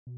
This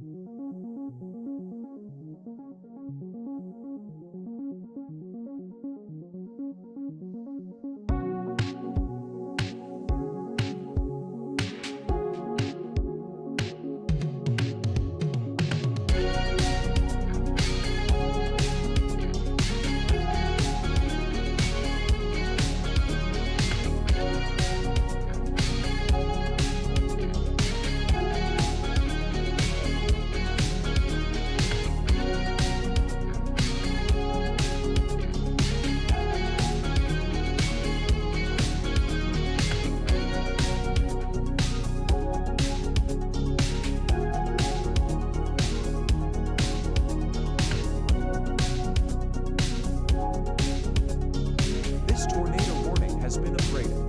tornado warning has been upgraded.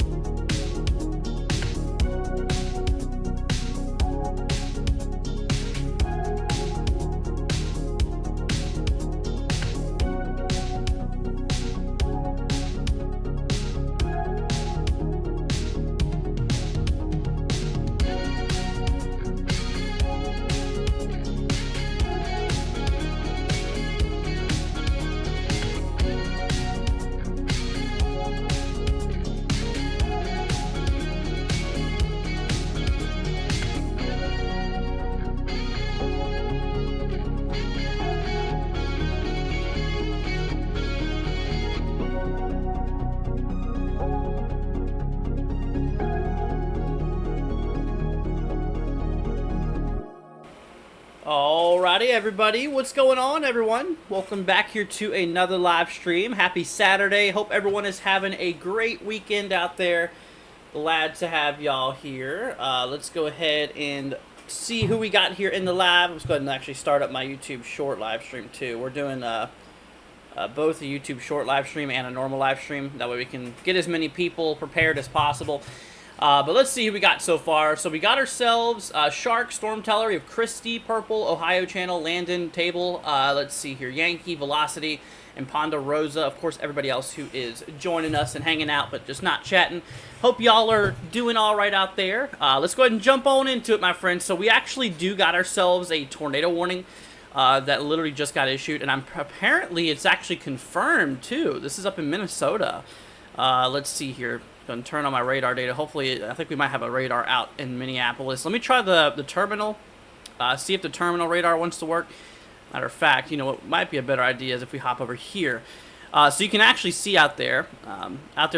Alrighty, everybody, what's going on, everyone? Welcome back here to another live stream. Happy Saturday. Hope everyone is having a great weekend out there. Glad to have y'all here. Let's go ahead and see who we got here in the live. Let's go ahead and actually start up my YouTube short live stream too. We're doing both a YouTube short live stream and a normal live stream. That way we can get as many people prepared as possible. But let's see who we got so far. So we got ourselves Shark, Storm Teller, we have Christy, Purple, Ohio Channel, Landon, Table. Let's see here, Yankee, Velocity, and Ponderosa. Of course, everybody else who is joining us and hanging out, but just not chatting. Hope y'all are doing all right out there. Let's go ahead and jump on into it, my friends. So we actually do got ourselves a tornado warning that literally just got issued, and apparently it's actually confirmed too. This is up in Minnesota. Let's see here. Going to turn on my radar data. Hopefully, I think we might have a radar out in Minneapolis. Let me try the terminal. See if the terminal radar wants to work. Matter of fact, you know what might be a better idea is if we hop over here. So you can actually see out there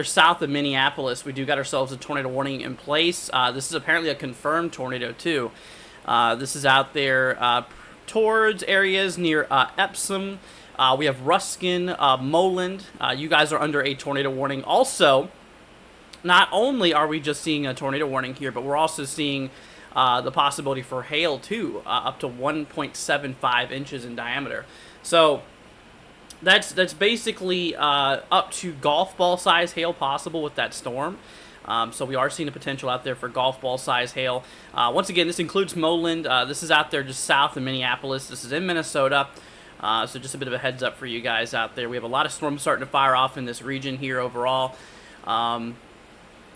south of Minneapolis, we do got ourselves a tornado warning in place. This is apparently a confirmed tornado too. This is out there towards areas near Epsom. We have Ruskin, Moland. You guys are under a tornado warning. Also, not only are we just seeing a tornado warning here, but we're also seeing the possibility for hail too, up to 1.75 inches in diameter. So that's basically up to golf ball size hail possible with that storm. So we are seeing the potential out there for golf ball size hail. Once again, this includes Moland. This is out there just south of Minneapolis. This is in Minnesota. So just a bit of a heads up for you guys out there. We have a lot of storms starting to fire off in this region here overall.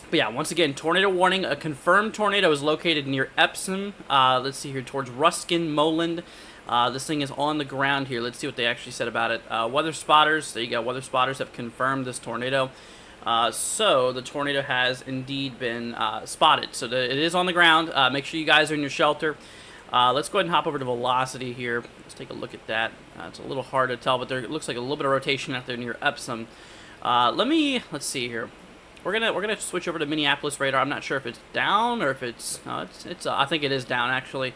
But yeah, once again, tornado warning. A confirmed tornado is located near Epsom. Let's see here, towards Ruskin, Moland. This thing is on the ground here. Let's see what they actually said about it. Weather spotters, there you go. Weather spotters have confirmed this tornado. So the tornado has indeed been spotted. So it is on the ground. Make sure you guys are in your shelter. Let's go ahead and hop over to Velocity here. Let's take a look at that. It's a little hard to tell, but there looks like a little bit of rotation out there near Epsom. Let's see here. We're gonna switch over to Minneapolis radar. I'm not sure if it's down or if it's I think it is down actually.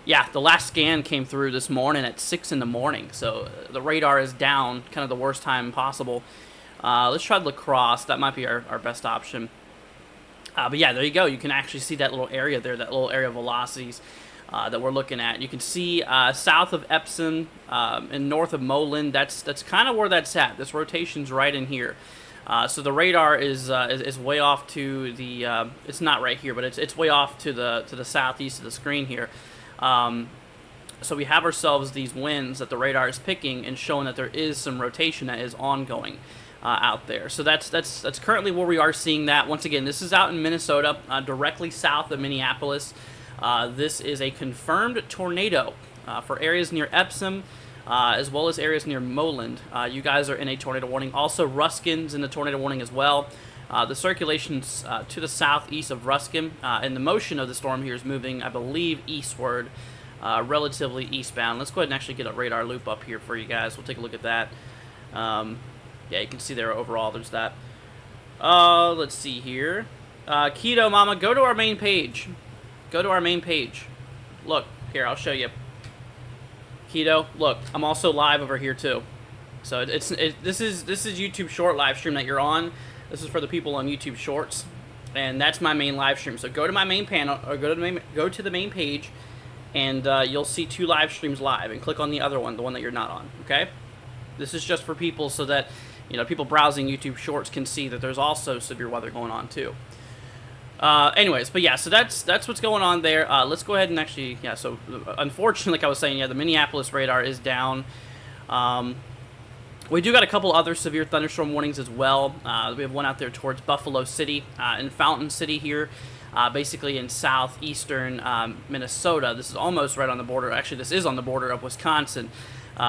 Yeah, the last scan came through this morning at 6 in the morning, so the radar is down, kind of the worst time possible. Let's try La Crosse. That might be our best option. But yeah, there you go. You can actually see that little area there, that little area of velocities that we're looking at. You can see south of Epsom and north of Moland. That's kind of where that's at. This rotation's right in here. So the radar is way off to the. It's not right here, but it's way off to the southeast of the screen here. So we have ourselves these winds that the radar is picking and showing that there is some rotation that is ongoing out there. So that's currently where we are seeing that. Once again, this is out in Minnesota, directly south of Minneapolis. This is a confirmed tornado for areas near Epsom, as well as areas near Moland. You guys are in a tornado warning. Also, Ruskin's in the tornado warning as well. The circulation's to the southeast of Ruskin, and the motion of the storm here is moving, I believe, eastward, relatively eastbound. Let's go ahead and actually get a radar loop up here for you guys. We'll take a look at that. Yeah, you can see there overall there's that. Let's see here. Keto Mama, go to our main page. Go to our main page. Look, here, I'll show you. Keto, look, I'm also live over here too. So this is YouTube short live stream that you're on. This is for the people on YouTube Shorts, and that's my main live stream. So go to my main panel, or go to the main page, and you'll see 2 live streams live, and click on the other one, the one that you're not on. Okay, this is just for people so that people browsing YouTube Shorts can see that there's also severe weather going on too. Anyways, but yeah, so that's what's going on there. Let's go ahead and actually, yeah, so unfortunately, like I was saying, yeah, the Minneapolis radar is down. We do got a couple other severe thunderstorm warnings as well. We have one out there towards Buffalo City and Fountain City here, basically in southeastern Minnesota. This is almost right on the border. Actually, this is on the border of Wisconsin.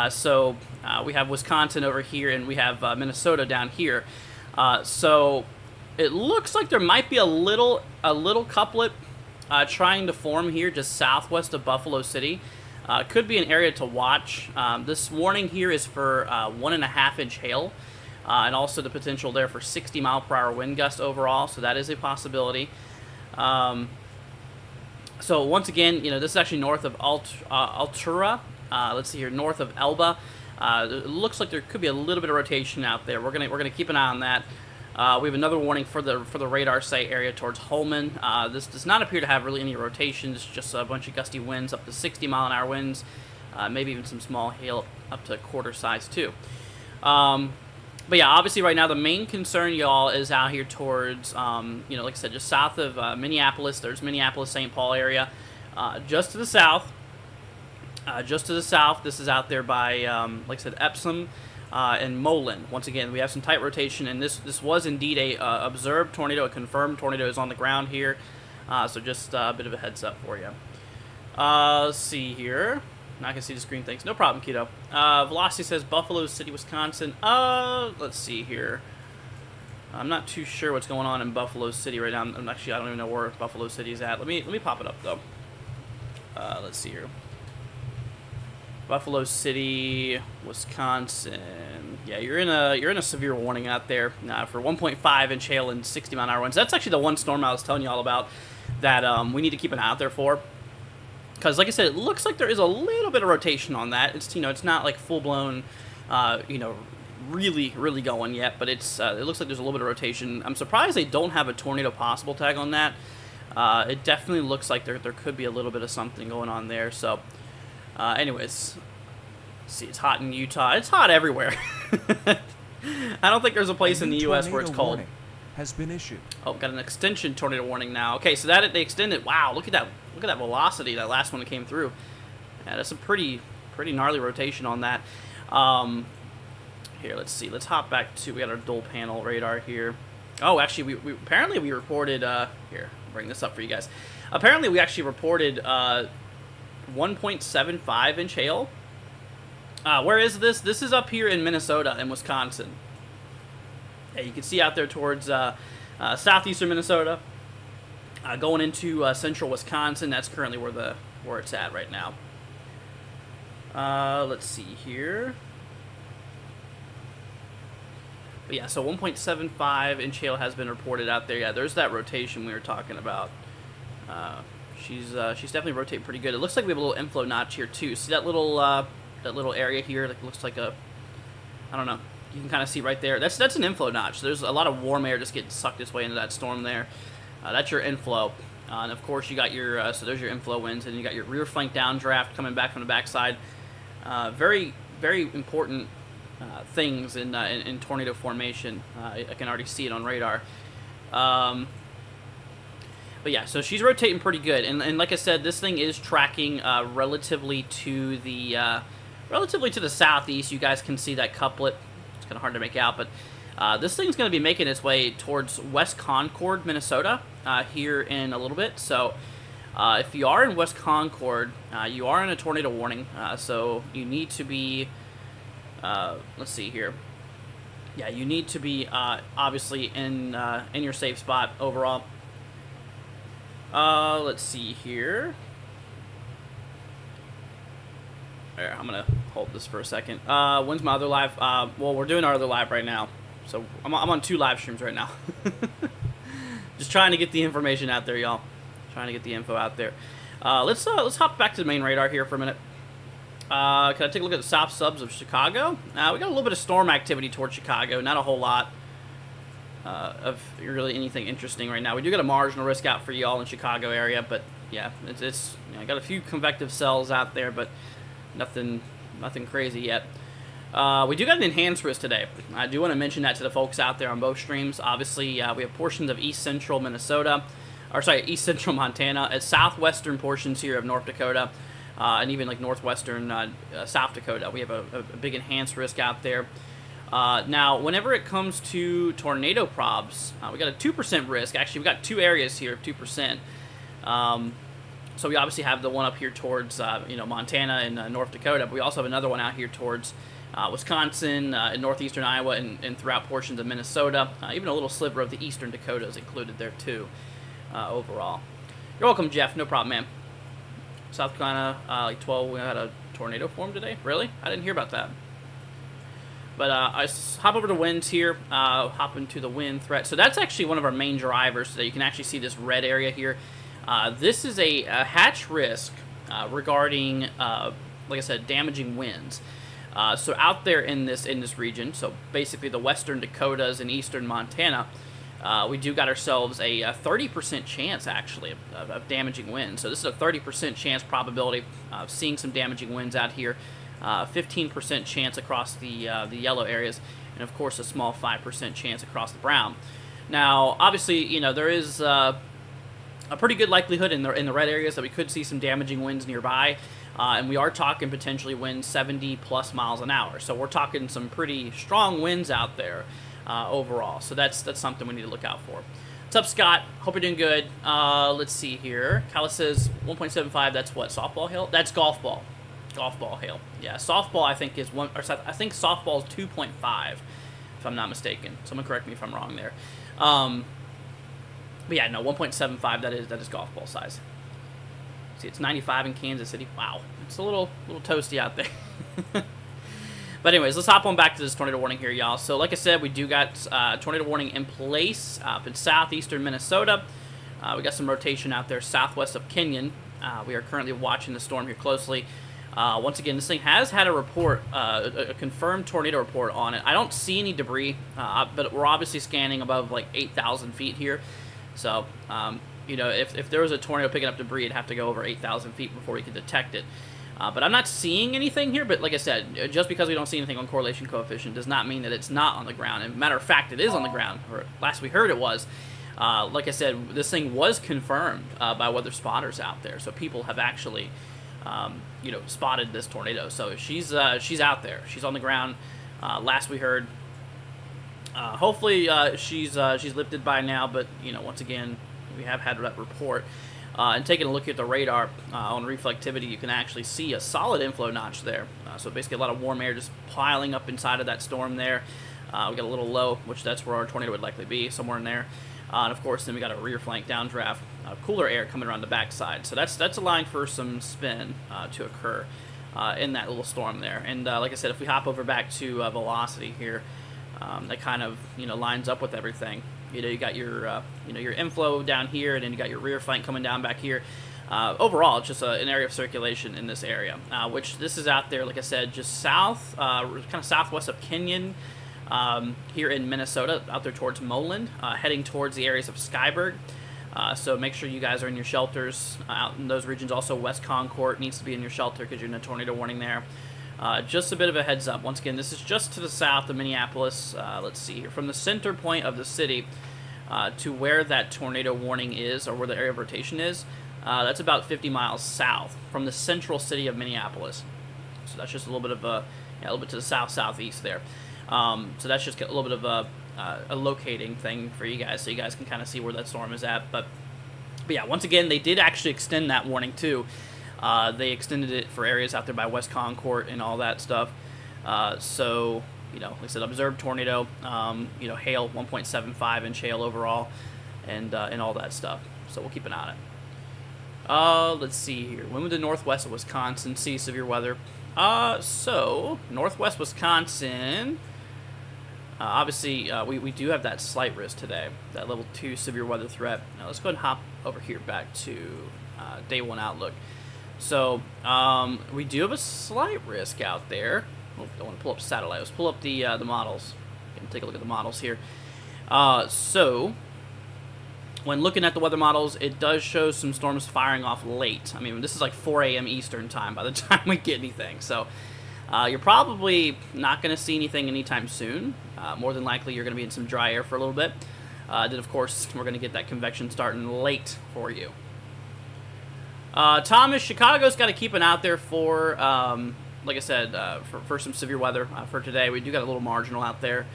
So we have Wisconsin over here, and we have Minnesota down here. So it looks like there might be a little couplet trying to form here just southwest of Buffalo City. Could be an area to watch. This warning here is for 1.5-inch hail, and also the potential there for 60-mile-per-hour wind gust overall, so that is a possibility. So once again, this is actually north of Altura. Let's see here, north of Elba. It looks like there could be a little bit of rotation out there. We're gonna keep an eye on that. We have another warning for the radar site area towards Holman. This does not appear to have really any rotation. It's just a bunch of gusty winds up to 60-mile-an-hour winds, maybe even some small hail up to quarter size too. But yeah, obviously right now the main concern, y'all, is out here towards, like I said, just south of Minneapolis. There's Minneapolis-St. Paul area. Just to the south, this is out there by, like I said, Epsom. And Moland. Once again, we have some tight rotation, and this was indeed a observed tornado, a confirmed tornado is on the ground here. So just a bit of a heads up for you. Let's see here. Now I can see the screen. Thanks. No problem, Keto. Velocity says Buffalo City, Wisconsin. Let's see here. I'm not too sure what's going on in Buffalo City right now. Actually, I don't even know where Buffalo City is at. Let me pop it up though. Let's see here. Buffalo City, Wisconsin. Yeah, you're in a severe warning out there for 1.5-inch hail and 60-mile-an-hour winds. That's actually the one storm I was telling you all about that we need to keep an eye out there for. Because, like I said, it looks like there is a little bit of rotation on that. It's it's not like full blown, really going yet, but it looks like there's a little bit of rotation. I'm surprised they don't have a tornado possible tag on that. It definitely looks like there could be a little bit of something going on there. So. Anyways, let's see, it's hot in Utah. It's hot everywhere. I don't think there's a place in the U.S. where it's cold. Has been issued. Oh, got an extension tornado warning now. Okay, so that they extended. Wow, look at that velocity. That last one that came through. Yeah, that's a pretty gnarly rotation on that. Here, let's see. Let's hop back to. We got our dual panel radar here. Oh, actually, we apparently we reported. Here, I'll bring this up for you guys. Apparently, we actually reported. 1.75-inch hail. Where is this? This is up here in Minnesota and Wisconsin. Yeah, you can see out there towards southeastern Minnesota, going into central Wisconsin. That's currently where it's at right now. Let's see here. But yeah, so 1.75-inch hail has been reported out there. Yeah, there's that rotation we were talking about. She's definitely rotating pretty good. It looks like we have a little inflow notch here too. See that little area here? Like looks like a, I don't know. You can kind of see right there. That's an inflow notch. There's a lot of warm air just getting sucked its way into that storm there. That's your inflow, and of course you got your so there's your inflow winds, and you got your rear flank downdraft coming back from the backside. Very important things in tornado formation. I can already see it on radar. But yeah, so she's rotating pretty good, and like I said, this thing is tracking relatively to the southeast. You guys can see that couplet. It's kind of hard to make out, but this thing's going to be making its way towards West Concord, Minnesota, here in a little bit. So If you are in West Concord, you are in a tornado warning, so you need to be, let's see here. Yeah, you need to be obviously in your safe spot overall. Let's see here. There, I'm gonna hold this for a second. When's my other live? Well, we're doing our other live right now, so I'm on 2 live streams right now. Just trying to get the information out there, y'all. Trying to get the info out there. Let's hop back to the main radar here for a minute. Can I take a look at the south subs of Chicago? We got a little bit of storm activity towards Chicago. Not a whole lot of really anything interesting right now. We do got a marginal risk out for y'all in Chicago area, but yeah, it's you know, got a few convective cells out there, but nothing crazy yet. We do got an enhanced risk today. I do want to mention that to the folks out there on both streams. Obviously, we have portions of east central Minnesota, or sorry, east central Montana, and southwestern portions here of North Dakota, and even like northwestern South Dakota. We have a big enhanced risk out there. Now, whenever it comes to tornado probs, we got a 2% risk. Actually, we got 2 areas here of 2%. So we obviously have the one up here towards Montana and North Dakota, but we also have another one out here towards Wisconsin, and northeastern Iowa, and throughout portions of Minnesota. Even a little sliver of the eastern Dakota is included there too. Overall, you're welcome, Jeff. No problem, man. South Carolina, like 12. We had a tornado form today. Really? I didn't hear about that. But I hop over to winds here. Hop into the wind threat. So that's actually one of our main drivers today. You can actually see this red area here. This is a hatch risk regarding, like I said, damaging winds. So out there in this region, so basically the western Dakotas and eastern Montana, we do got ourselves a 30% chance actually of damaging winds. So this is a 30% chance probability of seeing some damaging winds out here. 15% chance across the yellow areas, and of course a small 5% chance across the brown. Now, obviously, there is a pretty good likelihood in the red areas that we could see some damaging winds nearby, and we are talking potentially winds 70 plus miles an hour. So we're talking some pretty strong winds out there overall. So that's something we need to look out for. What's up, Scott? Hope you're doing good. Let's see here. Kala says 1.75. That's what, softball hail? That's golf ball. Golf ball hail. Yeah, softball I think is I think softball is 2.5, if I'm not mistaken. Someone correct me if I'm wrong there. But yeah, no, 1.75. That is golf ball size. See, it's 95 in Kansas City. Wow, it's a little toasty out there. But anyways, let's hop on back to this tornado warning here, y'all. So like I said, we do got tornado warning in place up in southeastern Minnesota. We got some rotation out there southwest of Kenyon. We are currently watching the storm here closely. Once again, this thing has had a report, a confirmed tornado report on it. I don't see any debris, but we're obviously scanning above like 8,000 feet here. So, if there was a tornado picking up debris, it'd have to go over 8,000 feet before we could detect it. But I'm not seeing anything here. But like I said, just because we don't see anything on correlation coefficient does not mean that it's not on the ground. And matter of fact, it is on the ground. Or last we heard it was. Like I said, this thing was confirmed by weather spotters out there. So people have actually, spotted this tornado. So she's out there. She's on the ground. Last we heard. Hopefully she's lifted by now. But once again, we have had that report. And taking a look at the radar on reflectivity, you can actually see a solid inflow notch there. So basically a lot of warm air just piling up inside of that storm there. We got a little low, which that's where our tornado would likely be, somewhere in there. And of course, then we got a rear flank downdraft, cooler air coming around the backside. So that's allowing for some spin to occur in that little storm there. And like I said, if we hop over back to velocity here, that kind of lines up with everything. You got your your inflow down here, and then you got your rear flank coming down back here. Overall, it's just an area of circulation in this area, which this is out there, like I said, just south, kind of southwest of Kenyon, here in Minnesota, out there towards Moland, heading towards the areas of Skyberg. So make sure you guys are in your shelters out in those regions. Also, West Concord needs to be in your shelter because you're in a tornado warning there. Just a bit of a heads up. Once again, this is just to the south of Minneapolis. Let's see here. From the center point of the city to where that tornado warning is, or where the area of rotation is, that's about 50 miles south from the central city of Minneapolis. So that's just a little bit of a little bit to the southeast there. So that's just a little bit of a locating thing for you guys, so you guys can kind of see where that storm is at. But But yeah, once again, they did actually extend that warning too. They extended it for areas out there by West Concord and all that stuff. So, you know, like I said, observed tornado, you know, hail, 1.75 inch hail overall, and all that stuff. So we'll keep an eye on it. Let's see here. Wind with the northwest of Wisconsin, see severe weather. So, northwest Wisconsin, obviously, we do have that slight risk today, that level 2 severe weather threat. Now, let's go ahead and hop over here back to day 1 outlook. So, we do have a slight risk out there. Oh, don't want to pull up satellite. Let's pull up the models. Take a look at the models here. So, when looking at the weather models, it does show some storms firing off late. I mean, this is like 4 a.m. Eastern time by the time we get anything. So, you're probably not going to see anything anytime soon. More than likely, you're going to be in some dry air for a little bit. Then, of course, we're going to get that convection starting late for you. Thomas, Chicago's got to keep an eye out there for, like I said, for some severe weather for today. We do got a little marginal out there.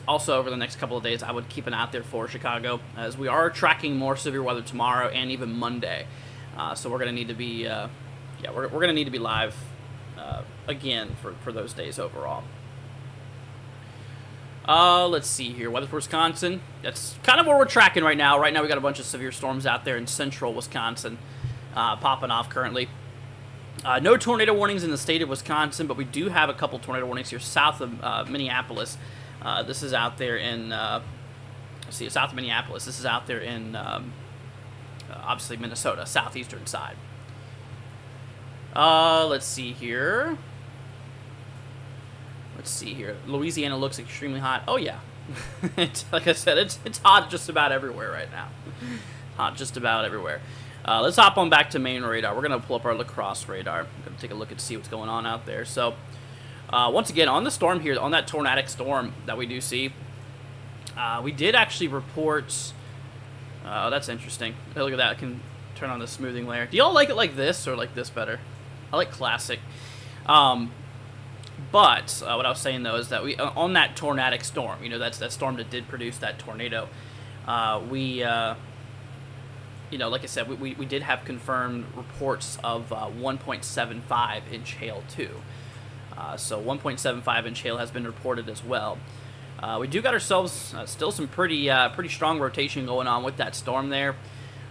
Also, over the next couple of days, I would keep an eye out there for Chicago, as we are tracking more severe weather tomorrow and even Monday. So we're going to need to be, we're going to need to be live again for those days overall. Let's see here. Weather for Wisconsin. That's kind of where we're tracking right now. Right now, we got a bunch of severe storms out there in central Wisconsin popping off currently. No tornado warnings in the state of Wisconsin, but we do have a couple tornado warnings here south of Minneapolis. This is out there in, south of Minneapolis. This is out there in, obviously, Minnesota, southeastern side. Let's see here. Louisiana looks extremely hot. Oh, yeah. Like I said, it's hot just about everywhere right now. Hot just about everywhere. Let's hop on back to main radar. We're going to pull up our La Crosse radar. I'm going to take a look and see what's going on out there. So, once again, on the storm here, on that tornadic storm that we do see, we did actually report... Oh, that's interesting. Hey, look at that. I can turn on the smoothing layer. Do y'all like it like this or like this better? I like classic. But what I was saying, though, is that we on that tornadic storm, you know, that's that storm that did produce that tornado, you know, like I said, we did have confirmed reports of 1.75 inch hail, too. So 1.75 inch hail has been reported as well. We do got ourselves still some pretty strong rotation going on with that storm there.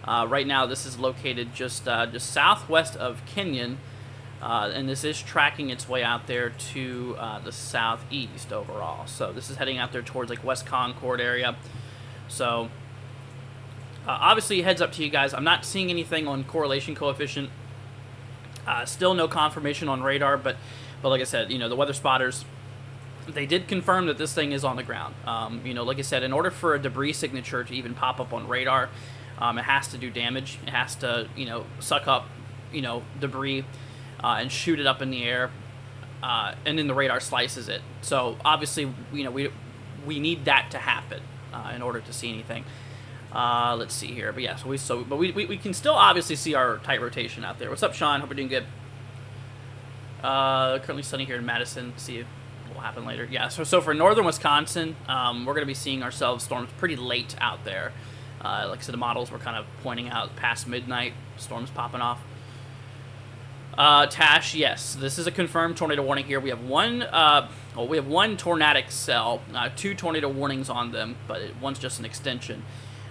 Right now, this is located just southwest of Kenyon, and this is tracking its way out there to the southeast overall. So this is heading out there towards like West Concord area. So obviously, heads up to you guys. I'm not seeing anything on correlation coefficient. Still no confirmation on radar, but like I said, you know, the weather spotters, they did confirm that this thing is on the ground. You know, like I said, in order for a debris signature to even pop up on radar, it has to do damage. It has to, you know, suck up, you know, debris and shoot it up in the air, and then the radar slices it. So obviously, you know, we need that to happen in order to see anything. Let's see here, but yeah, but we can still obviously see our tight rotation out there. What's up, Sean? Hope you're doing good. Currently sunny here in Madison. See what will happen later. Yeah, so for northern Wisconsin, we're going to be seeing ourselves storms pretty late out there. Like I said, the models were kind of pointing out past midnight, storms popping off. Tash, yes, this is a confirmed tornado warning here. We have one tornadic cell, 2 tornado warnings on them, but one's just an extension.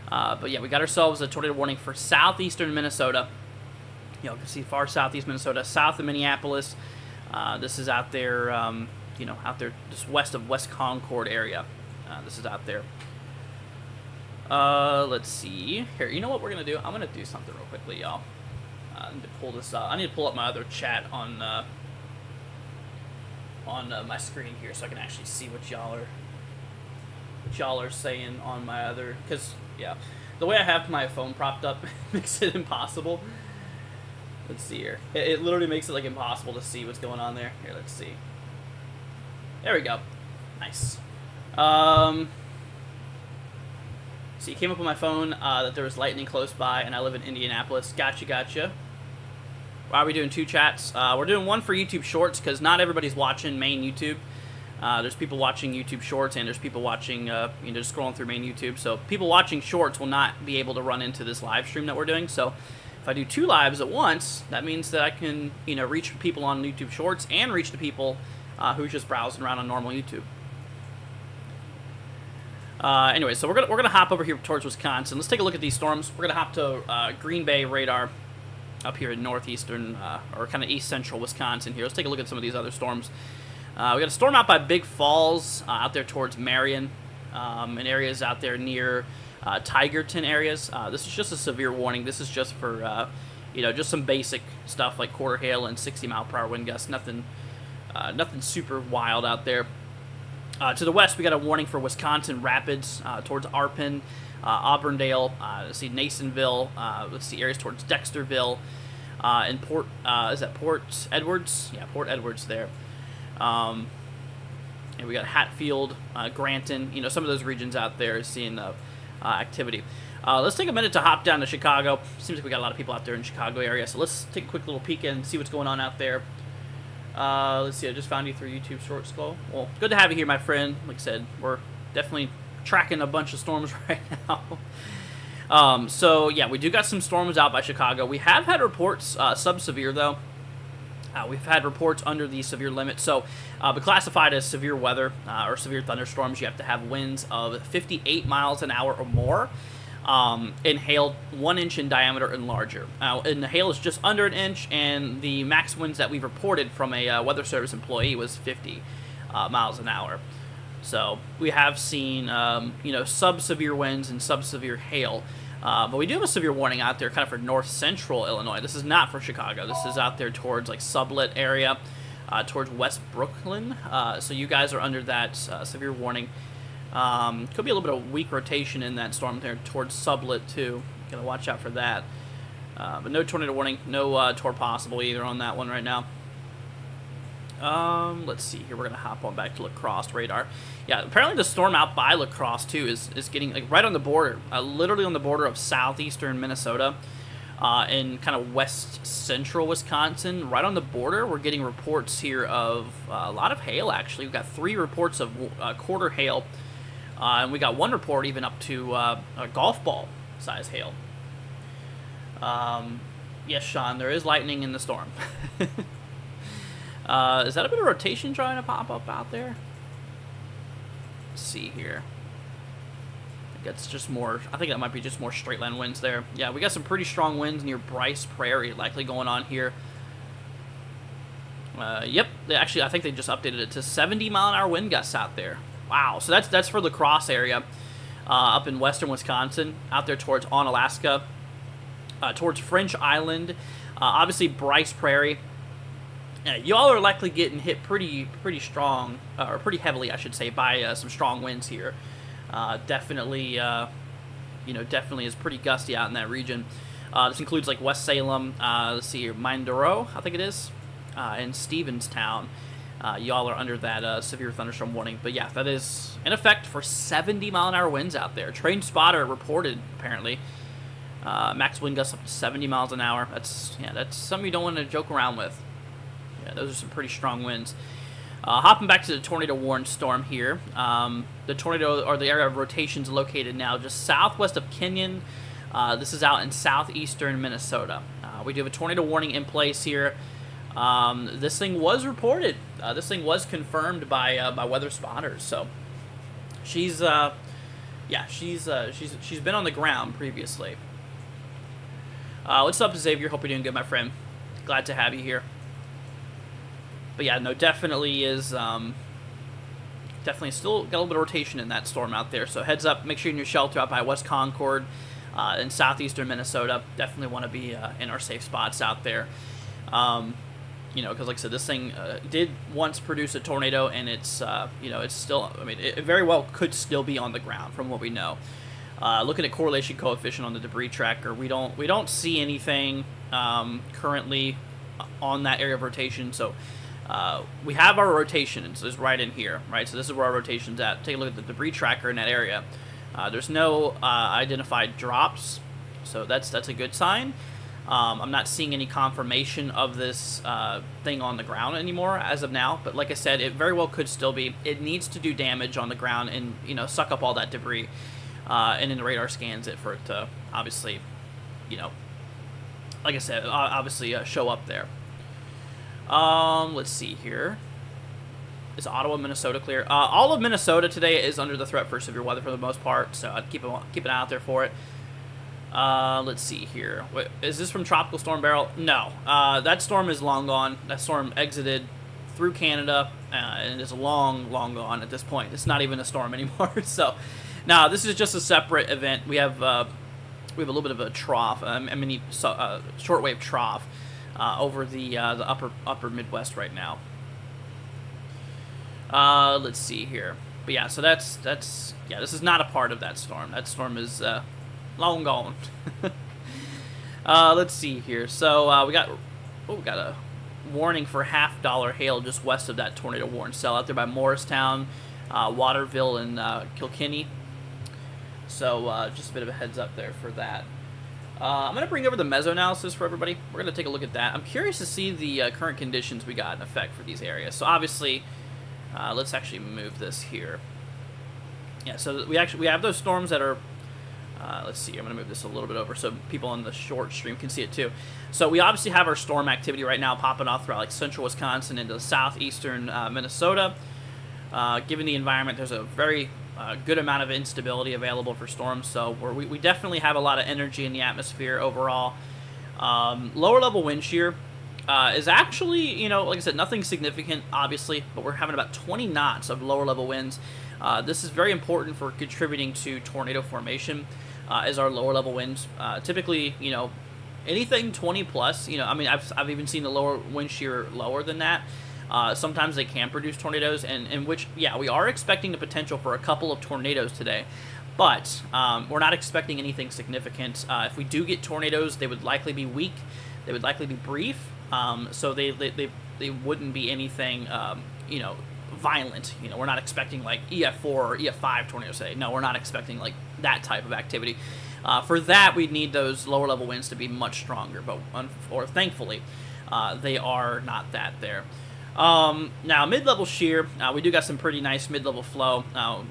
But yeah, we got ourselves a tornado warning for southeastern Minnesota. You know, you can see far southeast Minnesota, south of Minneapolis. This is out there, you know, out there just west of West Concord area. This is out there. Let's see. Here, you know what we're going to do? I'm going to do something real quickly, y'all. I need to pull this up. I need to pull up my other chat on my screen here so I can actually see what y'all are saying on my other, because yeah, the way I have my phone propped up makes it impossible. Let's see here. It literally makes it like impossible to see what's going on there. Here, let's see. There we go. Nice. So you came up on my phone that there was lightning close by, and I live in Indianapolis. Gotcha. Why are we doing 2 chats? We're doing one for YouTube Shorts because not everybody's watching main YouTube. There's people watching YouTube Shorts, and there's people watching, just scrolling through main YouTube. So people watching Shorts will not be able to run into this live stream that we're doing. So if I do 2 lives at once, that means that I can, reach people on YouTube Shorts and reach the people who's just browsing around on normal YouTube. Anyway, so we're gonna hop over here towards Wisconsin. Let's take a look at these storms. We're gonna hop to Green Bay radar up here in northeastern or kind of east central Wisconsin here. Let's take a look at some of these other storms. We got a storm out by Big Falls, out there towards Marion, and areas out there near Tigerton areas. This is just a severe warning. This is just for just some basic stuff like quarter hail and 60-mile-per-hour wind gusts. Nothing super wild out there. To the west, we got a warning for Wisconsin Rapids towards Arpin, Auburndale. Let's see, Nasonville. Let's see, areas towards Dexterville, and Port. Is that Port Edwards? Yeah, Port Edwards there. And we got Hatfield, Granton. Some of those regions out there seeing activity. Let's take a minute to hop down to Chicago. Seems like we got a lot of people out there in the Chicago area. So let's take a quick little peek in and see what's going on out there. Let's see, I just found you through YouTube Short Skull. Well, good to have you here, my friend. Like I said, we're definitely tracking a bunch of storms right now. So, yeah, we do got some storms out by Chicago. We have had reports, sub-severe, though. We've had reports under the severe limit. So, but classified as severe weather or severe thunderstorms, you have to have winds of 58 miles an hour or more. And hail 1 inch in diameter and larger. And the hail is just under 1 inch, and the max winds that we've reported from a Weather Service employee was 50 miles an hour. So we have seen, sub-severe winds and sub-severe hail. But we do have a severe warning out there kind of for north central Illinois. This is not for Chicago. This is out there towards like Sublette area, towards West Brooklyn. So you guys are under that severe warning. Could be a little bit of weak rotation in that storm there towards Sublette too. Gotta watch out for that. But no tornado warning, no tor possible either on that one right now. Let's see here. We're gonna hop on back to La Crosse radar. Yeah, apparently the storm out by La Crosse too is getting like right on the border, literally on the border of southeastern Minnesota, in kind of west central Wisconsin. Right on the border, we're getting reports here of a lot of hail. Actually, we've got 3 reports of quarter hail. And we got 1 report even up to a golf ball size hail. Yes, Sean, there is lightning in the storm. Is that a bit of rotation trying to pop up out there? Let's see here. I think that's just more. I think that might be just more straight line winds there. Yeah, we got some pretty strong winds near Bryce Prairie likely going on here. Yep, I think they just updated it to 70-mile-an-hour wind gusts out there. Wow, so that's for La Crosse area, up in western Wisconsin, out there towards Onalaska, towards French Island, obviously Bryce Prairie. Y'all are likely getting hit pretty strong, or pretty heavily, I should say, by some strong winds here. Definitely is pretty gusty out in that region. This includes like West Salem, let's see here, Mindoro, I think it is, and Stevenstown. Y'all are under that severe thunderstorm warning. But yeah, that is in effect for 70-mile-an-hour winds out there. Train spotter reported, apparently. Max wind gusts up to 70 miles an hour. That's something you don't want to joke around with. Yeah, those are some pretty strong winds. Hopping back to the tornado warned storm here. The tornado, or the area of rotation, is located now just southwest of Kenyon. This is out in southeastern Minnesota. We do have a tornado warning in place here. This thing was reported. This thing was confirmed by weather spotters. So she's been on the ground previously. What's up, Xavier? Hope you're doing good, my friend. Glad to have you here. But yeah, no, definitely is. Definitely still got a little bit of rotation in that storm out there. So heads up, make sure you're in your shelter out by West Concord, in southeastern Minnesota. Definitely want to be in our safe spots out there. Because like I said, this thing did once produce a tornado, and it's it's still. I mean, it very well could still be on the ground from what we know. Looking at correlation coefficient on the debris tracker, we don't see anything currently on that area of rotation. So we have our rotations is right in here, right? So this is where our rotation's at. Take a look at the debris tracker in that area. There's no identified drops, so that's a good sign. I'm not seeing any confirmation of this thing on the ground anymore as of now. But like I said, it very well could still be. It needs to do damage on the ground and, you know, suck up all that debris. And then the radar scans it for it to obviously, you know, like I said, obviously show up there. Let's see here. Is Ottawa, Minnesota clear? All of Minnesota today is under the threat for severe weather for the most part, so I'd keep an eye out there for it. Let's see here. Wait, is this from Tropical Storm Barrel? No. That storm is long gone. That storm exited through Canada and is long, long gone at this point. It's not even a storm anymore. So, now this is just a separate event. We have a little bit of a trough, a mini shortwave trough over the upper Midwest right now. Let's see here. But yeah, so that's yeah, this is not a part of that storm. That storm is long gone. Let's see here. So we got a warning for $half hail just west of that tornado warning cell out there by Morristown, Waterville, and Kilkenny. So just a bit of a heads up there for that. I'm going to bring over the meso-analysis for everybody. We're going to take a look at that. I'm curious to see the current conditions we got in effect for these areas. So obviously, let's actually move this here. Yeah, so we have those storms that are, let's see, I'm going to move this a little bit over so people on the short stream can see it too. So we obviously have our storm activity right now popping off throughout like central Wisconsin into southeastern Minnesota. Given the environment, there's a very good amount of instability available for storms, so we definitely have a lot of energy in the atmosphere overall. Lower level wind shear is actually, you know, like I said, nothing significant, obviously, but we're having about 20 knots of lower level winds. This is very important for contributing to tornado formation, as our lower level winds. Typically, you know, anything 20 plus, you know, I mean, I've even seen the lower wind shear lower than that. Sometimes they can produce tornadoes, and in which, yeah, we are expecting the potential for a couple of tornadoes today, but we're not expecting anything significant. If we do get tornadoes, they would likely be weak, they would likely be brief, so they wouldn't be anything, you know, violent. You know, we're not expecting like EF4 or EF5 tornadoes today. No, we're not expecting like that type of activity. For that, we'd need those lower level winds to be much stronger, but thankfully, they are not that there. Now mid-level shear, we do got some pretty nice mid-level flow.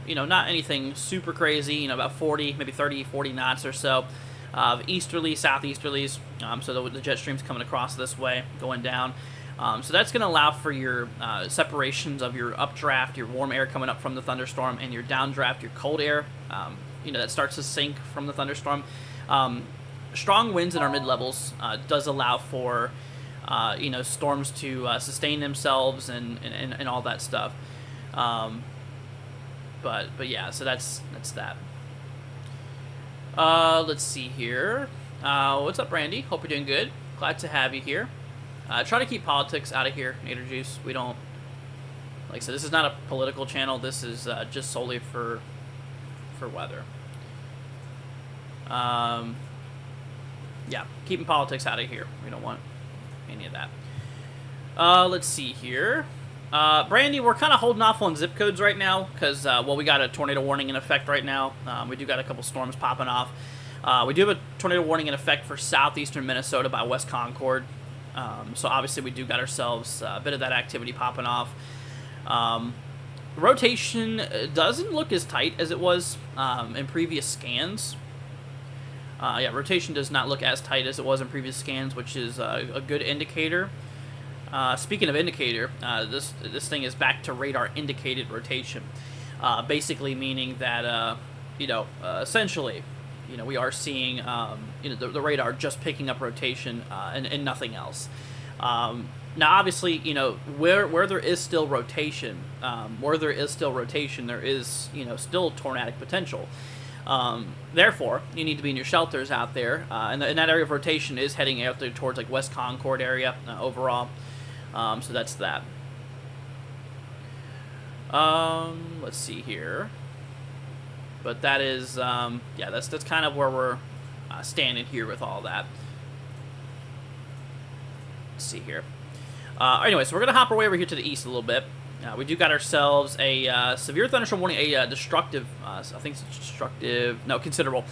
You know, not anything super crazy, you know, about 40, maybe 30, 40 knots or so of easterly, southeasterlies. So the jet stream's coming across this way, going down. So that's going to allow for your separations of your updraft, your warm air coming up from the thunderstorm, and your downdraft, your cold air, you know, that starts to sink from the thunderstorm. Strong winds in our mid-levels does allow for you know, storms to sustain themselves and all that stuff. But yeah, so that's that. Let's see here. What's up, Randy? Hope you're doing good. Glad to have you here. Try to keep politics out of here, Nader Juice. We don't, like I said, this is not a political channel. This is just solely for weather. Yeah, keeping politics out of here. We don't want any of that. Let's see here. Brandy, we're kind of holding off on zip codes right now because, well, we got a tornado warning in effect right now. We do got a couple storms popping off. We do have a tornado warning in effect for southeastern Minnesota by West Concord. So obviously we do got ourselves a bit of that activity popping off. Rotation doesn't look as tight as it was in previous scans. Yeah, rotation does not look as tight as it was in previous scans, which is a good indicator. Speaking of indicator, this thing is back to radar indicated rotation, basically meaning that you know, essentially, you know, we are seeing you know, the radar just picking up rotation and nothing else. Now, obviously, you know, where there is still rotation, there is, you know, still tornadic potential. Therefore, you need to be in your shelters out there, and that area of rotation is heading out there towards like West Concord area overall. So that's that. Let's see here. But that is, yeah, that's kind of where we're standing here with all that. Let's see here. Anyway, so we're going to hop our way over here to the east a little bit. We do got ourselves a severe thunderstorm warning, a destructive, I think it's destructive, no, considerable,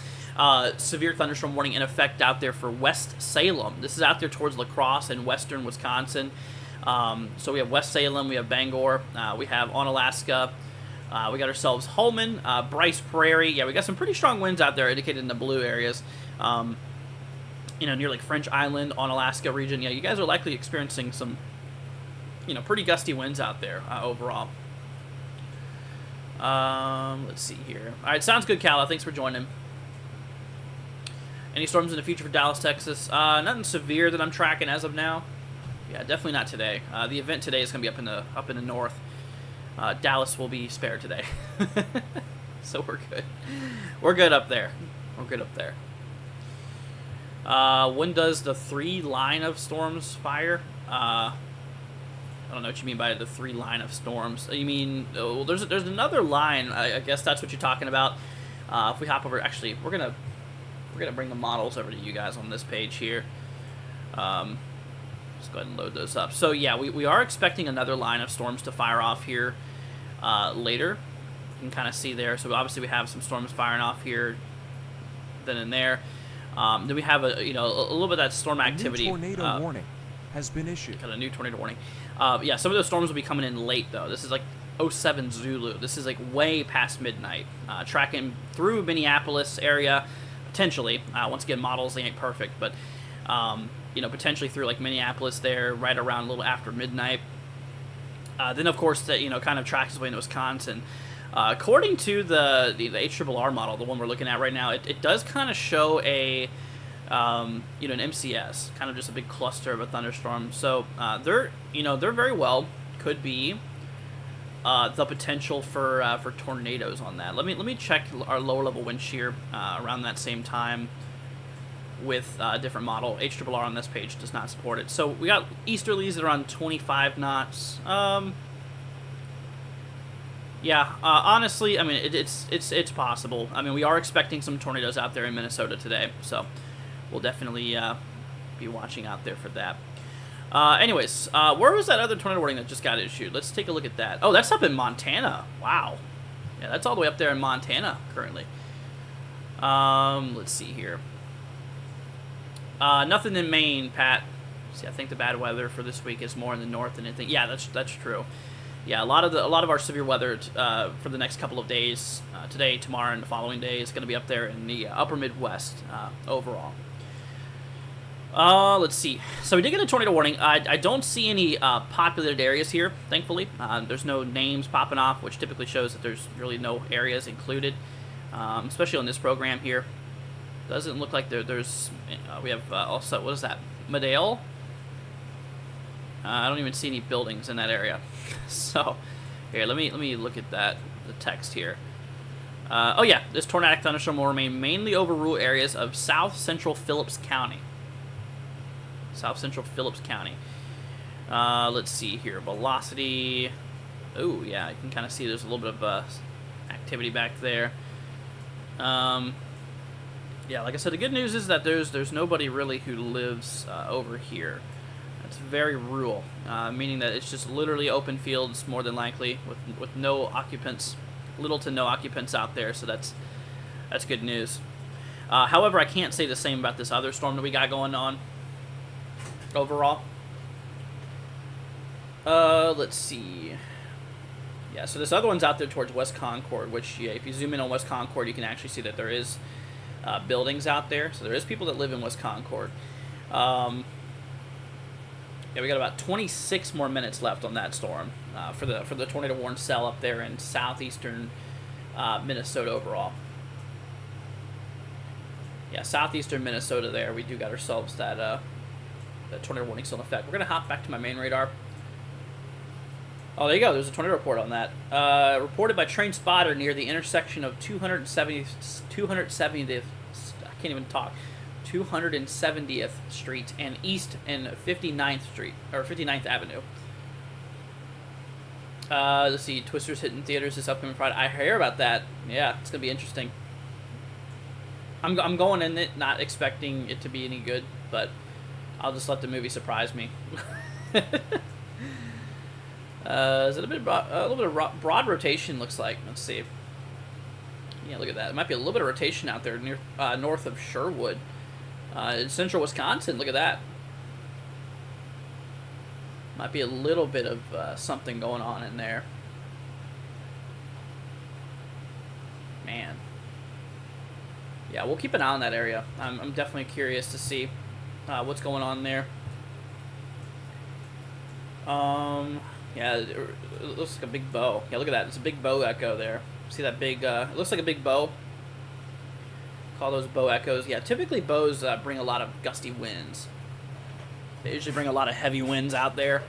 severe thunderstorm warning in effect out there for West Salem. This is out there towards La Crosse in western Wisconsin. So we have West Salem, we have Bangor, we have Onalaska, we got ourselves Holman, Bryce Prairie. Yeah, we got some pretty strong winds out there indicated in the blue areas. Near like French Island, Onalaska region. Yeah, you guys are likely experiencing some pretty gusty winds out there overall. Let's see here. All right, sounds good, Calla. Thanks for joining. Any storms in the future for Dallas, Texas? Nothing severe that I'm tracking as of now. Yeah, definitely not today. The event today is going to be up in the north. Dallas will be spared today, so we're good. We're good up there. We're good up there. When does the 3 line of storms fire? I don't know what you mean by the 3 line of storms. You mean, there's another line. I guess that's what you're talking about. If we hop over, actually, we're gonna bring the models over to you guys on this page here. Let's go ahead and load those up. So yeah, we are expecting another line of storms to fire off here later. You can kind of see there. So obviously we have some storms firing off here, then and there. Then we have a little bit of that storm activity. A new tornado warning has been issued. Got a new tornado warning. Yeah, some of those storms will be coming in late though. This is like 07 Zulu. This is like way past midnight. Tracking through Minneapolis area, potentially. Once again, models, they ain't perfect, but potentially through like Minneapolis there, right around a little after midnight. Then of course that kind of tracks its way into Wisconsin. According to the HRRR model, the one we're looking at right now, it does kind of show an MCS, kind of just a big cluster of a thunderstorm. So there very well could be the potential for tornadoes on that. Let me check our lower level wind shear around that same time with a different model. HRRR on this page does not support it. So we got easterlies that are on 25 knots. Yeah, honestly, I mean, it's possible. I mean, we are expecting some tornadoes out there in Minnesota today, so we'll definitely be watching out there for that. Anyways, where was that other tornado warning that just got issued? Let's take a look at that. Oh, that's up in Montana. Wow. Yeah, that's all the way up there in Montana currently. Let's see here. Nothing in Maine, Pat. See, I think the bad weather for this week is more in the north than anything. Yeah, that's true. Yeah, a lot of our severe weather for the next couple of days, today, tomorrow, and the following day is going to be up there in the upper Midwest overall. Let's see. So we did get a tornado warning. I don't see any populated areas here, thankfully. There's no names popping off, which typically shows that there's really no areas included, especially on this program here. Doesn't look like there's. We have also, what is that? Medale? I don't even see any buildings in that area. So, here, let me look at the text here. Oh yeah, this tornadic thunderstorm will remain mainly over rural areas of south central Phillips County. South central Phillips County. Let's see here, velocity. Oh yeah, you can kind of see there's a little bit of activity back there. Yeah, like I said, the good news is that there's nobody really who lives over here. It's very rural, meaning that it's just literally open fields more than likely with no occupants, little to no occupants out there. So that's good news. However, I can't say the same about this other storm that we got going on overall. Let's see. Yeah, so this other one's out there towards West Concord, which, yeah, if you zoom in on West Concord, you can actually see that there is buildings out there. So there is people that live in West Concord. Yeah, we got about 26 more minutes left on that storm for the tornado warned cell up there in southeastern Minnesota overall. Yeah, southeastern Minnesota there, we do got ourselves that tornado warning still in effect. We're going to hop back to my main radar. Oh, there you go. There's a tornado report on that. Reported by train spotter near the intersection of 270th, I can't even talk, 270th Street and East and 59th Street, or 59th Avenue. Let's see, Twister's hitting theaters this upcoming Friday. I hear about that. Yeah, it's going to be interesting. I'm going in it not expecting it to be any good, but I'll just let the movie surprise me. Is it a little bit of broad rotation? Looks like. Let's see. Yeah, look at that. It might be a little bit of rotation out there near north of Sherwood, in central Wisconsin. Look at that. Might be a little bit of something going on in there. Man. Yeah, we'll keep an eye on that area. I'm definitely curious to see what's going on there. Yeah, it looks like a big bow. Yeah, look at that. It's a big bow echo there. See that big, it looks like a big bow. Call those bow echoes. Yeah, typically bows bring a lot of gusty winds. They usually bring a lot of heavy winds out there.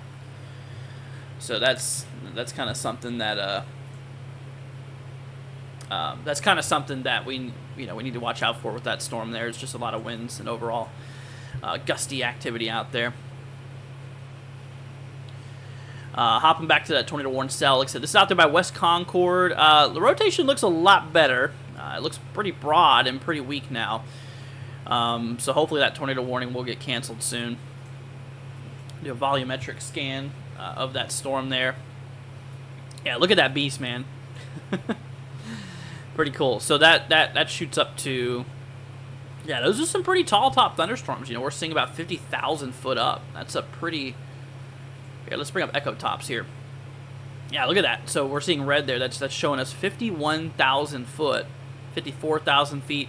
So that's kind of something that we need to watch out for with that storm there. It's just a lot of winds and overall gusty activity out there. Hopping back to that tornado warning cell, like I said, this is out there by West Concord. The rotation looks a lot better. It looks pretty broad and pretty weak now. So hopefully that tornado warning will get canceled soon. Do a volumetric scan of that storm there. Yeah, look at that beast, man. Pretty cool. So that shoots up to, yeah, those are some pretty tall top thunderstorms. You know, we're seeing about 50,000 foot up. That's a pretty. Here, let's bring up echo tops here. Yeah, look at that. So we're seeing red there. That's showing us 51,000 foot, 54,000 feet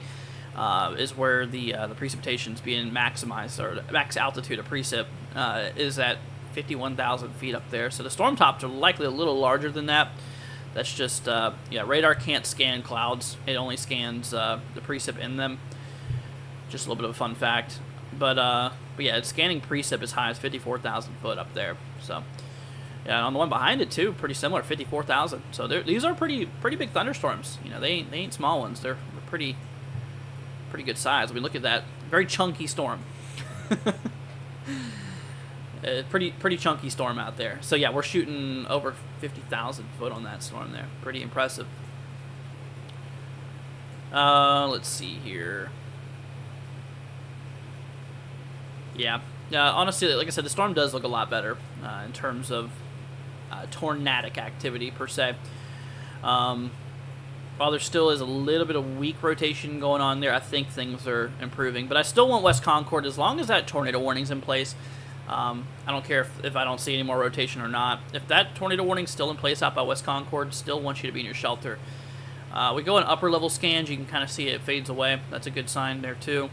is where the precipitation's being maximized, or max altitude of precip is at 51,000 feet up there. So the storm tops are likely a little larger than that. That's just yeah, radar can't scan clouds. It only scans the precip in them. Just a little bit of a fun fact. But yeah, it's scanning precip as high as 54,000 foot up there. So, yeah, on the one behind it too, pretty similar, 54,000. So these are pretty big thunderstorms. You know, they ain't small ones. They're pretty good size. We look at that, very chunky storm. Pretty chunky storm out there. So yeah, we're shooting over 50,000 foot on that storm there. Pretty impressive. Let's see here. Yeah, honestly, like I said, the storm does look a lot better in terms of tornadic activity per se. While there still is a little bit of weak rotation going on there, I think things are improving. But I still want West Concord, as long as that tornado warning's in place. I don't care if I don't see any more rotation or not. If that tornado warning's still in place out by West Concord, still want you to be in your shelter. We go in upper level scans, you can kind of see it fades away. That's a good sign there too.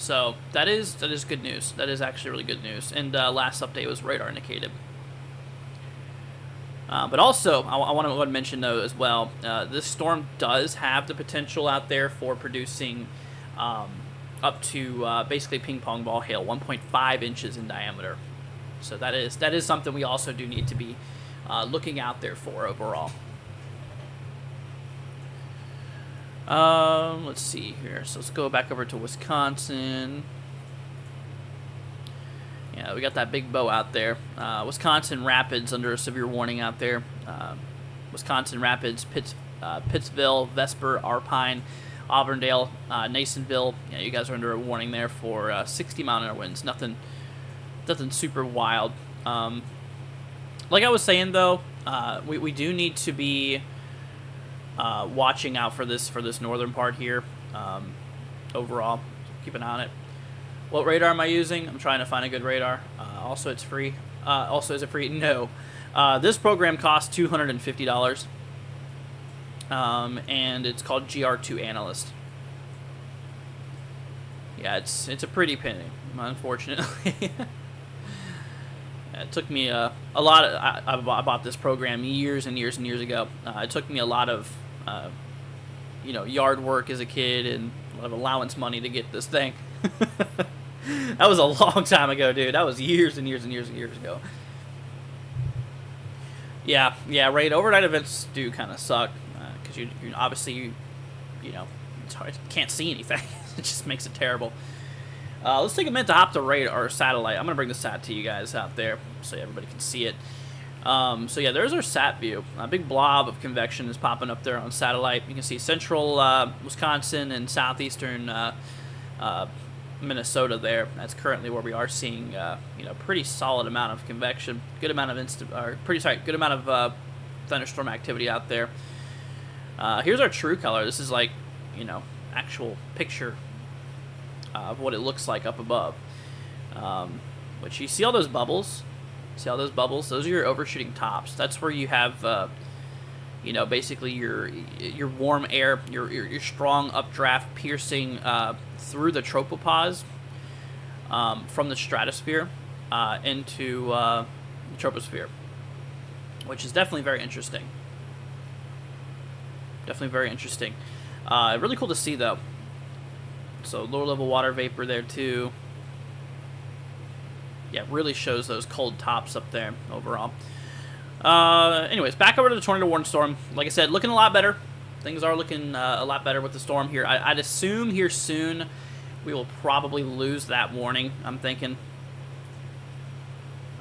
So that is good news. That is actually really good news. And last update was radar indicated. But also, I want to mention though as well, this storm does have the potential out there for producing up to basically ping pong ball hail, 1.5 inches in diameter. So that is something we also do need to be looking out there for overall. Let's see here. So let's go back over to Wisconsin. Yeah, we got that big bow out there. Wisconsin Rapids under a severe warning out there. Wisconsin Rapids, Pittsville, Vesper, Arpine, Auburndale, Nasonville. Yeah, you guys are under a warning there for 60-mile-an-hour winds. Nothing super wild. Like I was saying though, we do need to be watching out for this northern part here. Overall, keep an eye on it. What radar am I using? I'm trying to find a good radar. Also, it's free. Also, is it free? No. This program costs $250. And it's called GR2 Analyst. Yeah, it's a pretty penny, unfortunately. It took me a lot of, I bought this program years and years and years ago. It took me a lot of yard work as a kid and a lot of allowance money to get this thing. That was a long time ago, dude. That was years and years and years and years ago. Yeah, right. Overnight events do kind of suck because you obviously it's hard, you can't see anything. It just makes it terrible. Let's take a minute to hop to radar or satellite. I'm gonna bring the sat to you guys out there so everybody can see it. So yeah, there's our sat view. A big blob of convection is popping up there on satellite. You can see central Wisconsin and southeastern Minnesota there. That's currently where we are seeing, pretty solid amount of convection, good amount of good amount of thunderstorm activity out there. Here's our true color. This is like, actual picture of what it looks like up above. Which you see all those bubbles. See all those bubbles? Those are your overshooting tops. That's where you have, basically your warm air, your strong updraft piercing through the tropopause from the stratosphere into the troposphere, which is definitely very interesting. Definitely very interesting. Really cool to see, though. So lower level water vapor there, too. Yeah, really shows those cold tops up there overall. Anyways, back over to the tornado warning storm. Like I said, looking a lot better. Things are looking a lot better with the storm here. I'd assume here soon we will probably lose that warning, I'm thinking.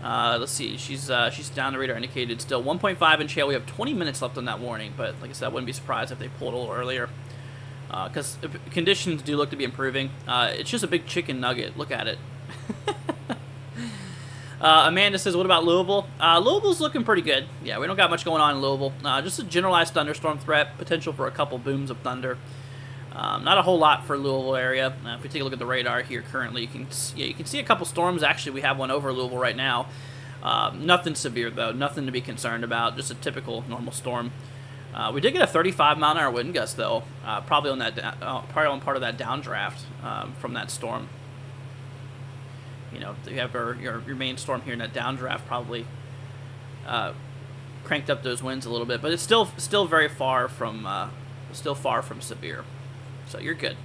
Let's see. She's down the radar indicated still. 1.5 inch hail. We have 20 minutes left on that warning, but like I said, I wouldn't be surprised if they pulled a little earlier. Because conditions do look to be improving. It's just a big chicken nugget. Look at it. Amanda says, what about Louisville? Louisville's looking pretty good. Yeah, we don't got much going on in Louisville. Just a generalized thunderstorm threat, potential for a couple booms of thunder. Not a whole lot for Louisville area. If we take a look at the radar here currently, you can see a couple storms. Actually, we have one over Louisville right now. Nothing severe, though. Nothing to be concerned about. Just a typical normal storm. We did get a 35-mile-an-hour wind gust, though. Probably on part of that downdraft from that storm. You have your main storm here in that downdraft probably cranked up those winds a little bit, but it's still very far from severe. So you're good.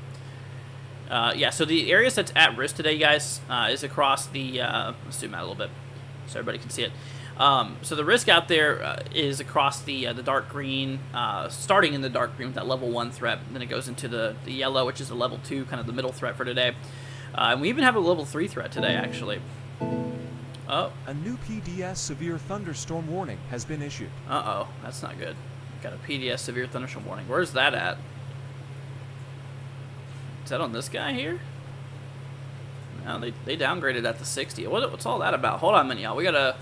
Yeah. So the areas that's at risk today, guys, is across the. Let's zoom out a little bit so everybody can see it. So the risk out there is across the dark green, starting in the dark green with that level 1 threat. And then it goes into the yellow, which is the level 2, kind of the middle threat for today. And we even have a level 3 threat today, actually. Oh. A new PDS severe thunderstorm warning has been issued. Uh-oh. That's not good. Got a PDS severe thunderstorm warning. Where's that at? Is that on this guy here? No, they downgraded that to 60. What's all that about? Hold on a minute, y'all. I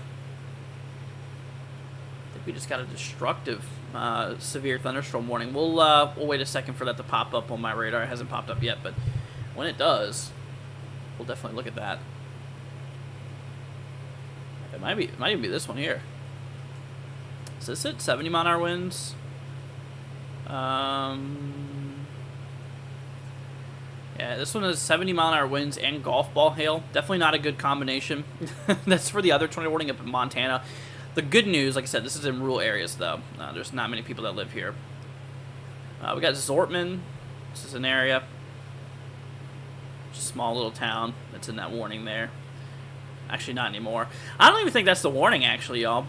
think we just got a destructive severe thunderstorm warning. We'll wait a second for that to pop up on my radar. It hasn't popped up yet, but when it does, we'll definitely look at that. It might even be this one here. Is this it? 70-mile-an-hour winds. Yeah, this one is 70-mile-an-hour winds and golf ball hail. Definitely not a good combination. That's for the other tornado warning up in Montana. The good news, like I said, this is in rural areas, though. There's not many people that live here. We got Zortman. This is an area. Just a small little town that's in that warning there. Actually, not anymore. I don't even think that's the warning, actually, y'all.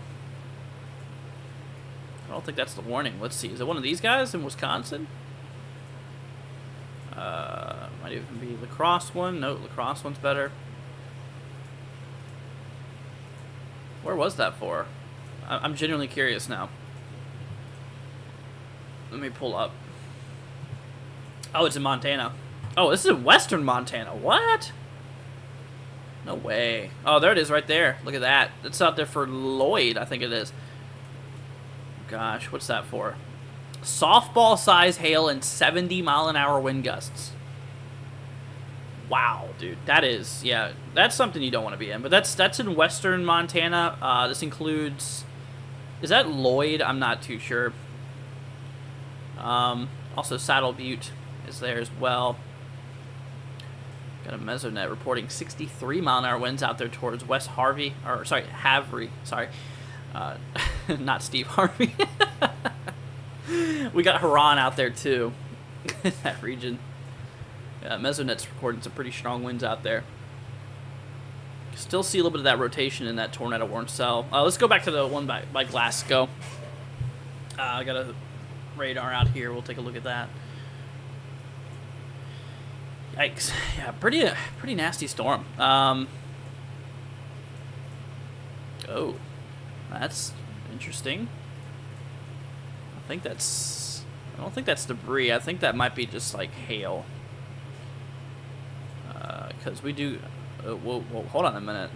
I don't think that's the warning. Let's see. Is it one of these guys in Wisconsin? Might even be La Crosse one. No, La Crosse one's better. Where was that for? I'm genuinely curious now. Let me pull up. Oh, it's in Montana. Oh, this is in western Montana. What? No way. Oh, there it is right there. Look at that. It's out there for Lloyd, I think it is. Gosh, what's that for? Softball size hail and 70-mile-an-hour wind gusts. Wow, dude. That is, yeah, that's something you don't want to be in. But that's in western Montana. This includes, is that Lloyd? I'm not too sure. Also, Saddle Butte is there as well. Got a Mesonet reporting 63-mile-an-hour winds out there towards West Harvey, or sorry, Havre. Sorry, not Steve Harvey. We got Huron out there too, that region. Mesonet's recording some pretty strong winds out there. Still see a little bit of that rotation in that tornado warning cell. Let's go back to the one by Glasgow. I got a radar out here. We'll take a look at that. Yikes! Yeah, pretty nasty storm. Oh, that's interesting. I don't think that's debris. I think that might be just like hail. because we do. Whoa, hold on a minute.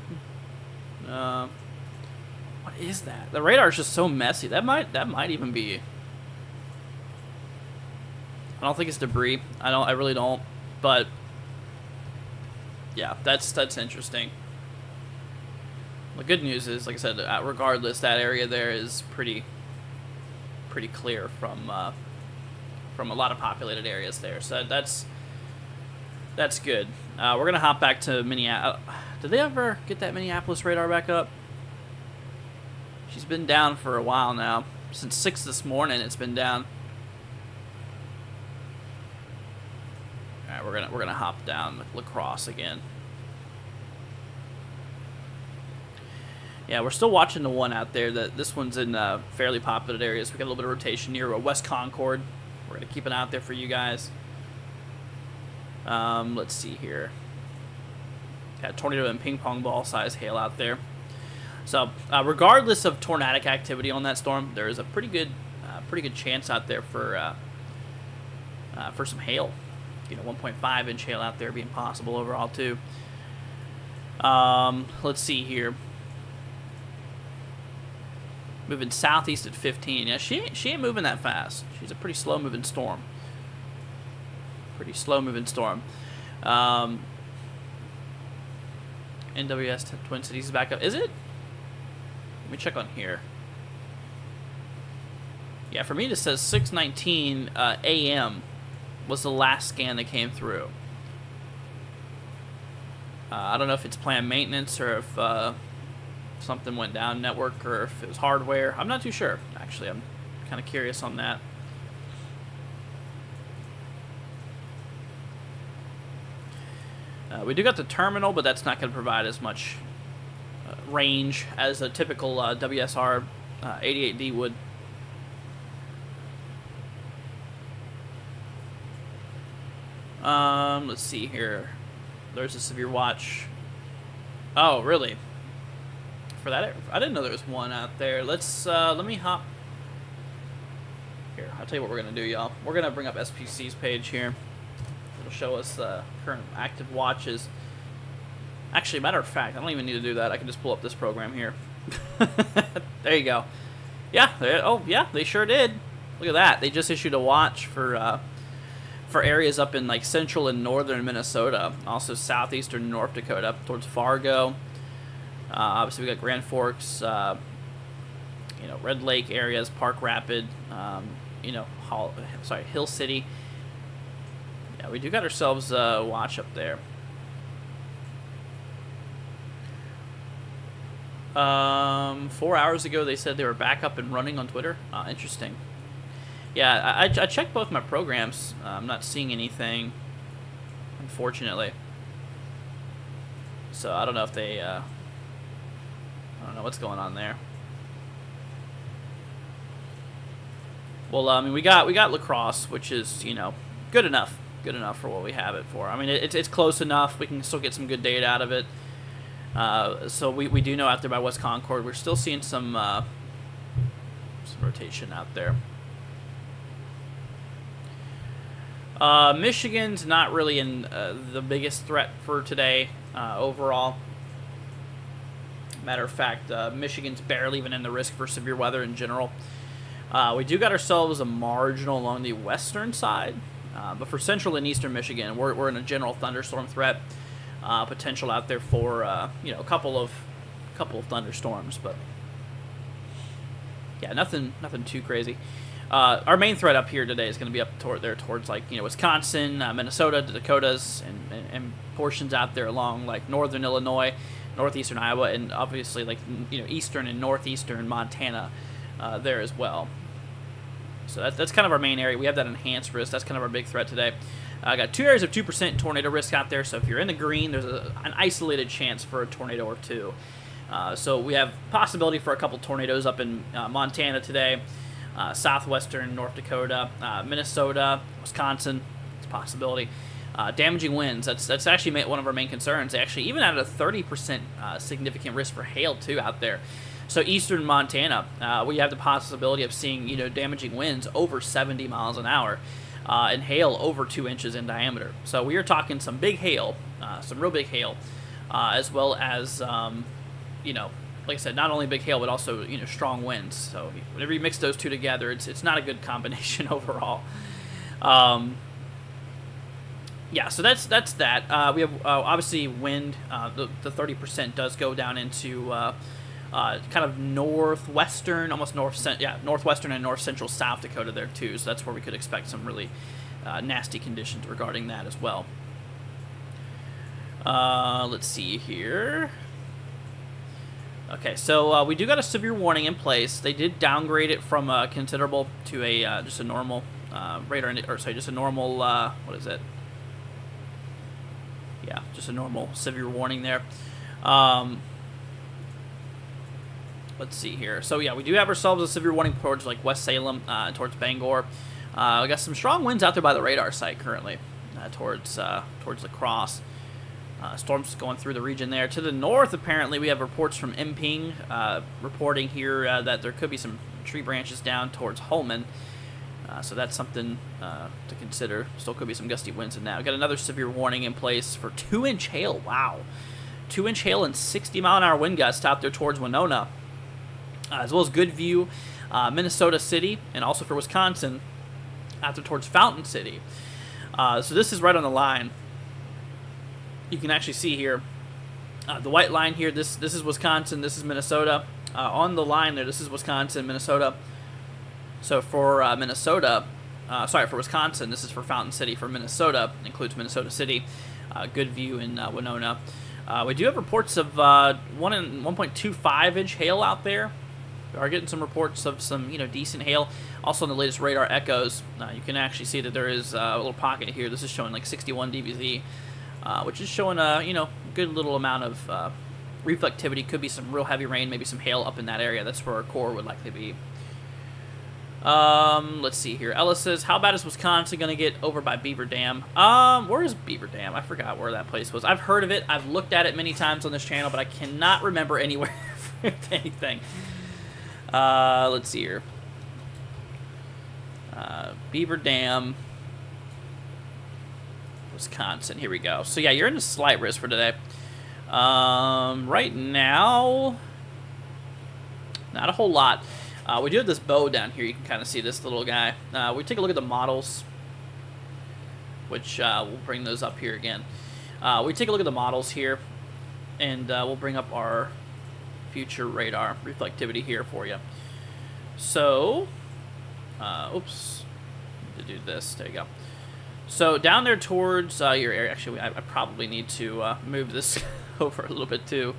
What is that? The radar is just so messy. That might even be. I don't think it's debris. I really don't. But yeah, that's interesting. The good news is, like I said, regardless, that area there is pretty clear from a lot of populated areas there. So that's good. We're gonna hop back to Minneapolis. Did they ever get that Minneapolis radar back up? She's been down for a while now. Since 6 this morning, it's been down. All right, we're gonna hop down La Crosse again. Yeah, we're still watching the one out there. This one's in fairly populated areas. We got a little bit of rotation near West Concord. We're gonna keep an eye out there for you guys. Let's see here. Got tornado and ping pong ball size hail out there. So regardless of tornadic activity on that storm, there is a pretty good chance out there for some hail. 1.5 inch hail out there being possible overall too. Let's see here. Moving southeast at 15. Yeah, she ain't moving that fast. She's a pretty slow moving storm. NWS Twin Cities is back up. Is it? Let me check on here. Yeah, for me it says 6:19 a.m. was the last scan that came through. I don't know if it's planned maintenance or if something went down network or if it was hardware. I'm not too sure, actually. I'm kind of curious on that. We do got the terminal, but that's not going to provide as much range as a typical WSR 88D would. Let's see here. There's a severe watch. Oh, really? For that, I didn't know there was one out there. Let me hop. Here, I'll tell you what we're gonna do, y'all. We're gonna bring up SPC's page here. It'll show us current active watches. Actually, matter of fact, I don't even need to do that. I can just pull up this program here. There you go. Yeah. Yeah. They sure did. Look at that. They just issued a watch for areas up in like central and northern Minnesota, also southeastern North Dakota, up towards Fargo. Obviously, we got Grand Forks, Red Lake areas, Park Rapid, Hill City. Yeah, we do got ourselves a watch up there. 4 hours ago, they said they were back up and running on Twitter. Interesting. Yeah, I checked both my programs. I'm not seeing anything, unfortunately. So I don't know if they. I don't know what's going on there. Well, I mean, we got La Crosse, which is good enough for what we have it for. I mean, it's close enough. We can still get some good data out of it. So we do know out there by West Concord, we're still seeing some rotation out there. Michigan's not really in the biggest threat for today overall. Matter of fact, Michigan's barely even in the risk for severe weather in general. We do got ourselves a marginal along the western side, but for central and eastern Michigan, we're in a general thunderstorm threat potential out there for a couple of thunderstorms, but yeah, nothing too crazy. Our main threat up here today is going to be up towards like Wisconsin, Minnesota, the Dakotas, and portions out there along like northern Illinois, northeastern Iowa, and obviously like eastern and northeastern Montana there as well. So that's kind of our main area. We have that enhanced risk. That's kind of our big threat today. I got 2 areas of 2% tornado risk out there. So if you're in the green, there's an isolated chance for a tornado or two. So we have possibility for a couple tornadoes up in Montana today. Southwestern North Dakota, Minnesota, Wisconsin, it's a possibility. Damaging winds, that's actually one of our main concerns. Actually, even at a 30% significant risk for hail, too, out there. So eastern Montana, we have the possibility of seeing, damaging winds over 70 miles an hour and hail over 2 inches in diameter. So we are talking some big hail some real big hail, as well as you know, like I said, not only big hail but also strong winds. So whenever you mix those two together, it's not a good combination overall. Yeah, so that's that. We have obviously wind. The 30% does go down into kind of northwestern, almost northwestern and north central South Dakota there too. So that's where we could expect some really nasty conditions regarding that as well. Let's see here. Okay, so we do got a severe warning in place. They did downgrade it from considerable to a just a normal radar, or sorry, just a normal what is it? Yeah, just a normal severe warning there. Let's see here. So yeah, we do have ourselves a severe warning towards like West Salem, towards Bangor. We got some strong winds out there by the radar site currently, towards La Crosse. Storms going through the region there. To the north, apparently, we have reports from Imping reporting here that there could be some tree branches down towards Holman. So that's something to consider. Still could be some gusty winds in that. We got another severe warning in place for 2-inch hail. Wow. 2-inch hail and 60-mile-an-hour wind gusts out there towards Winona. As well as Goodview, Minnesota City, and also for Wisconsin out there towards Fountain City. So this is right on the line. You can actually see here the white line here. This is Wisconsin. This is Minnesota. On the line there, this is Wisconsin, Minnesota. So for for Wisconsin, this is for Fountain City. For Minnesota, includes Minnesota City, Goodview, and Winona. We do have reports of 1.25-inch hail out there. We are getting some reports of some decent hail. Also in the latest radar echoes, you can actually see that there is a little pocket here. This is showing like 61 dBz. Which is showing a good little amount of reflectivity. Could be some real heavy rain, maybe some hail up in that area. That's where our core would likely be. Let's see here. Ella says, how bad is Wisconsin going to get over by Beaver Dam? Where is Beaver Dam? I forgot where that place was. I've heard of it. I've looked at it many times on this channel, but I cannot remember anywhere with anything. Let's see here. Beaver Dam, Wisconsin. Here we go. So yeah, you're in a slight risk for today. Right now, not a whole lot. We do have this bow down here. You can kind of see this little guy. We take a look at the models, which we'll bring those up here again. We take a look at the models here, and we'll bring up our future radar reflectivity here for you. So, oops, need to do this. There you go. So down there towards your area, actually, I probably need to move this over a little bit too.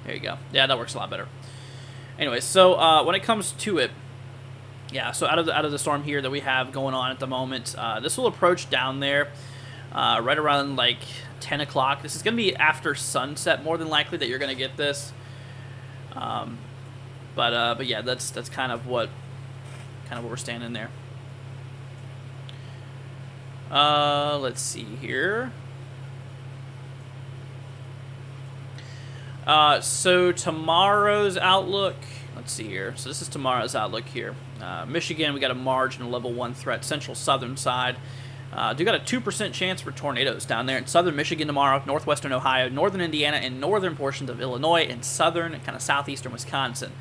There you go. Yeah, that works a lot better. Anyway, so when it comes to it, yeah. So out of the storm here that we have going on at the moment, this will approach down there right around like 10 o'clock. This is going to be after sunset, more than likely, that you're going to get this. But yeah, that's kind of what we're standing there. Let's see here. So tomorrow's outlook, let's see here. So this is tomorrow's outlook here. Michigan, we got a marginal level 1 threat, central southern side. Do got a 2% chance for tornadoes down there in southern Michigan tomorrow, northwestern Ohio, northern Indiana, and northern portions of Illinois, and southern and kind of southeastern Wisconsin.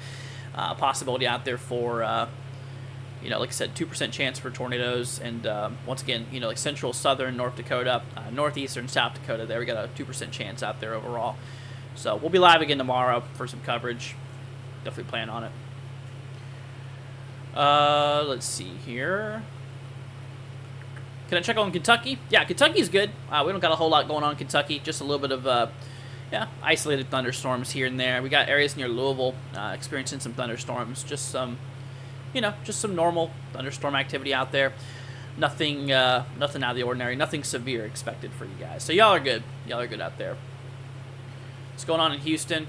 Possibility out there for, like I said, 2% chance for tornadoes, and once again, like central, southern, North Dakota, northeastern, South Dakota. There we got a 2% chance out there overall. So we'll be live again tomorrow for some coverage. Definitely plan on it. Let's see here. Can I check on Kentucky? Yeah, Kentucky's good. We don't got a whole lot going on in Kentucky. Just a little bit of isolated thunderstorms here and there. We got areas near Louisville experiencing some thunderstorms. Just some normal thunderstorm activity out there. Nothing out of the ordinary. Nothing severe expected for you guys. So y'all are good. Y'all are good out there. What's going on in Houston?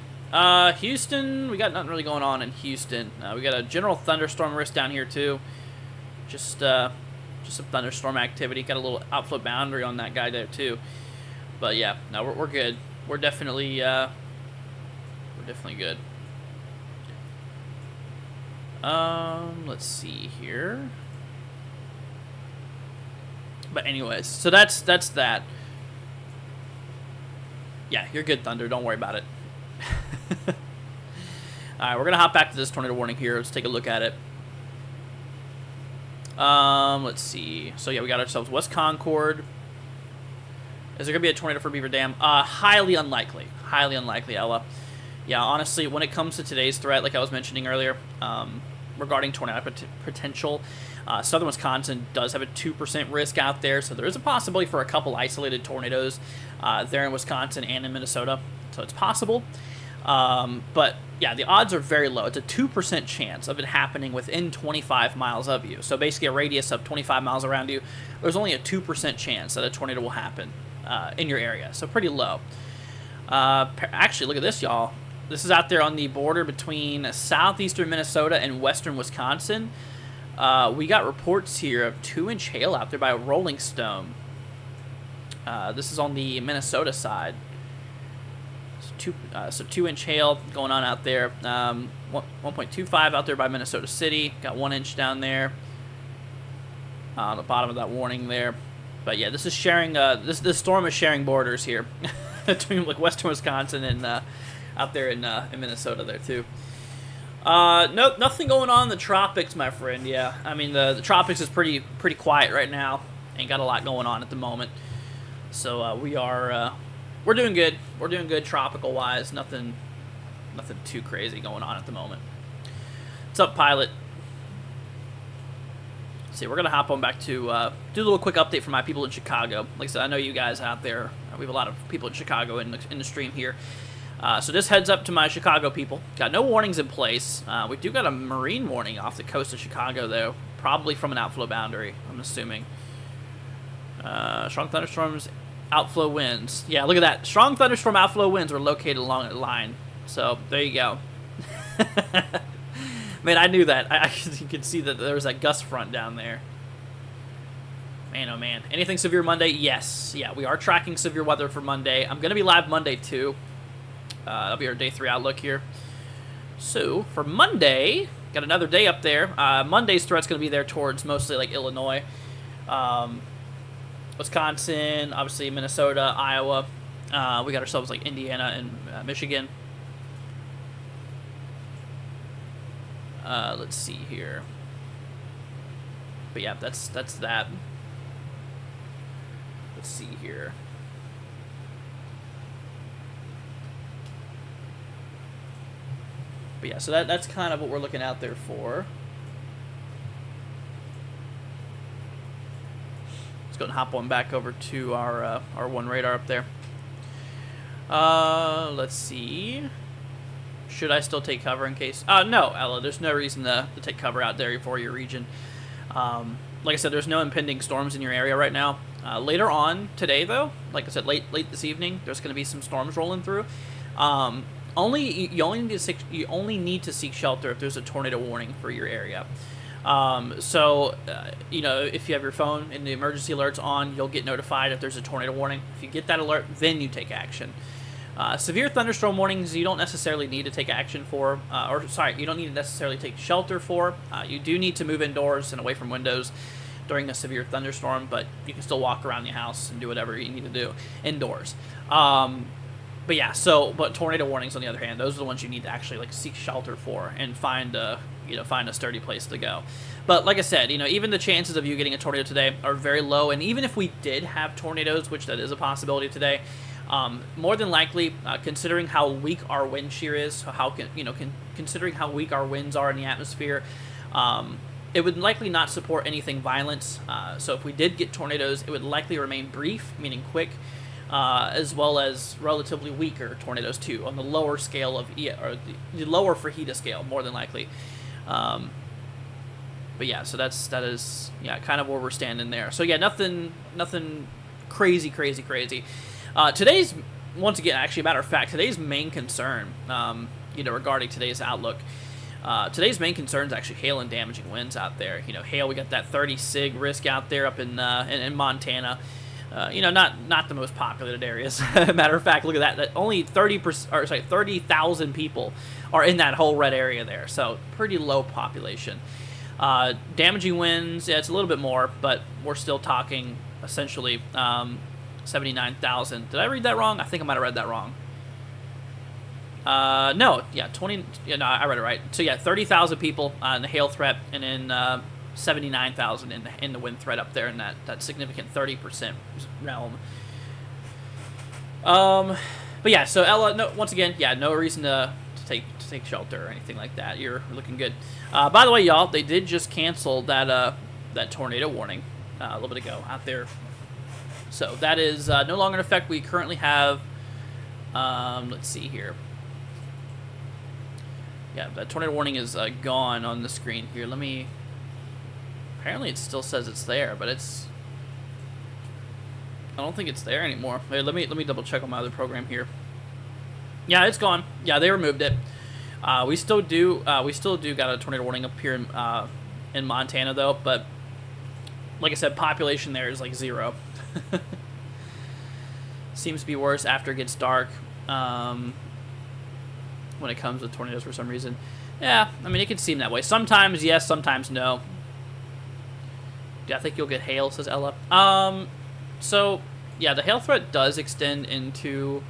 Houston, we got nothing really going on in Houston. We got a general thunderstorm risk down here too. Just some thunderstorm activity. Got a little outflow boundary on that guy there too. But yeah, no, we're good. We're definitely good. Let's see here. But anyways, so that's that. Yeah, you're good, Thunder. Don't worry about it. All right, we're gonna hop back to this tornado warning here. Let's take a look at it. Let's see. So yeah, we got ourselves West Concord. Is there gonna be a tornado for Beaver Dam? Highly unlikely. Highly unlikely, Ella. Yeah, honestly, when it comes to today's threat, like I was mentioning earlier, regarding tornado potential, southern Wisconsin does have a 2% risk out there, so there is a possibility for a couple isolated tornadoes there in Wisconsin and in Minnesota. So it's possible. But yeah, the odds are very low. It's a 2% chance of it happening within 25 miles of you. So basically a radius of 25 miles around you, there's only a 2% chance that a tornado will happen in your area. So pretty low. Actually, look at this, y'all. This is out there on the border between southeastern Minnesota and western Wisconsin. We got reports here of 2-inch hail out there by a Rolling Stone. This is on the Minnesota side. So 2-inch hail going on out there. 1.25 out there by Minnesota City. Got 1 inch down there on the bottom of that warning there. But yeah, this is sharing. This storm is sharing borders here between like western Wisconsin and out there in Minnesota there too. Nothing going on in the tropics, my friend. Yeah, I mean the tropics is pretty quiet right now. Ain't got a lot going on at the moment. So we're doing good. We're doing good tropical wise. Nothing too crazy going on at the moment. What's up, pilot? Let's see, we're gonna hop on back to do a little quick update for my people in Chicago. Like I said, I know you guys out there. We have a lot of people in Chicago in the stream here. So this heads up to my Chicago people. Got no warnings in place. We do got a marine warning off the coast of Chicago, though. Probably from an outflow boundary, I'm assuming. Strong thunderstorms, outflow winds. Yeah, look at that. Strong thunderstorm outflow winds were located along that line. So there you go. Man, I knew that. You could see that there was that gust front down there. Man, oh man. Anything severe Monday? Yes. Yeah, we are tracking severe weather for Monday. I'm going to be live Monday, too. That'll be our day 3 outlook here. So, for Monday, got another day up there. Monday's threat's going to be there towards mostly, like, Illinois, Wisconsin, obviously Minnesota, Iowa. We got ourselves, like, Indiana and Michigan. Let's see here. But, yeah, that's that. Let's see here. But yeah, so that's kind of what we're looking out there for. Let's go and hop on back over to our one radar up there. Let's see. Should I still take cover in case? No, Ella. There's no reason to take cover out there for your region. Like I said, there's no impending storms in your area right now. Later on today, though, like I said, late this evening, there's going to be some storms rolling through. You only need to seek shelter if there's a tornado warning for your area. You know, if you have your phone and the emergency alerts on, you'll get notified if there's a tornado warning. If you get that alert, then you take action. Severe thunderstorm warnings, you don't necessarily need to take action for, you don't need to necessarily take shelter for. You do need to move indoors and away from windows during a severe thunderstorm, but you can still walk around the house and do whatever you need to do indoors. But yeah, but tornado warnings on the other hand, those are the ones you need to actually like seek shelter for and find a sturdy place to go. But like I said, even the chances of you getting a tornado today are very low. And even if we did have tornadoes, which that is a possibility today, more than likely, considering how weak our wind shear is, considering how weak our winds are in the atmosphere, it would likely not support anything violent. So if we did get tornadoes, it would likely remain brief, meaning quick. As well as relatively weaker tornadoes too, on the lower scale of the lower Fajita scale, more than likely. But yeah, so that is kind of where we're standing there. So yeah, nothing crazy. Today's, once again, actually, matter of fact, today's main concern, regarding today's outlook. Today's main concern is actually hail and damaging winds out there. Hail, we got that 30 sig risk out there up in Montana. Not the most populated areas. Matter of fact, look at that. Only 30,000 people are in that whole red area there. So pretty low population. Damaging winds, yeah, it's a little bit more, but we're still talking essentially 79,000. Did I read that wrong? I think I might have read that wrong. No, yeah, 20. Yeah, no, I read it right. So yeah, 30,000 people in the hail threat, and then 79,000 in the wind threat up there in that significant 30% realm. But yeah, so Ella, no, once again, yeah, no reason to take shelter or anything like that. You're looking good. By the way, y'all, they did just cancel that tornado warning a little bit ago out there. So that is no longer in effect. We currently have, let's see here. Yeah, that tornado warning is gone on the screen here. Let me. Apparently, it still says it's there, but it's. I don't think it's there anymore. Wait, let me double check on my other program here. Yeah, it's gone. Yeah, they removed it. We still do got a tornado warning up here in Montana though, but like I said, population there is like 0. Seems to be worse after it gets dark. When it comes to tornadoes for some reason. Yeah, I mean, it can seem that way. Sometimes yes, sometimes no. Yeah, I think you'll get hail, says Ella. So, yeah, the hail threat does extend into...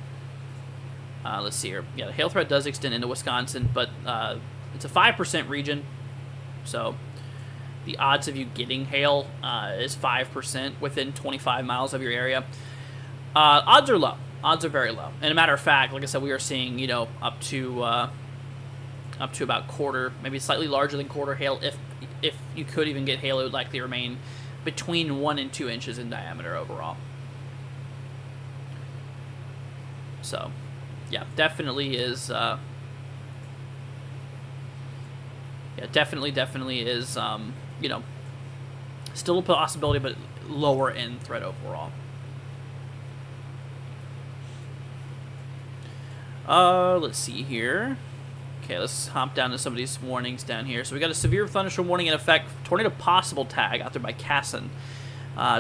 let's see here. Yeah, the hail threat does extend into Wisconsin, but it's a 5% region. So, the odds of you getting hail is 5% within 25 miles of your area. Odds are low. Odds are very low. And a matter of fact, like I said, we are seeing, you know, up to about quarter, maybe slightly larger than quarter hail. If you could even get hail, it would likely remain between 1 and 2 inches in diameter overall. So, yeah, definitely is. Yeah, definitely is. You know, still a possibility, but lower end threat overall. Let's see here. Okay, let's hop down to some of these warnings down here. So we got a severe thunderstorm warning in effect. Tornado possible tag out there by Casson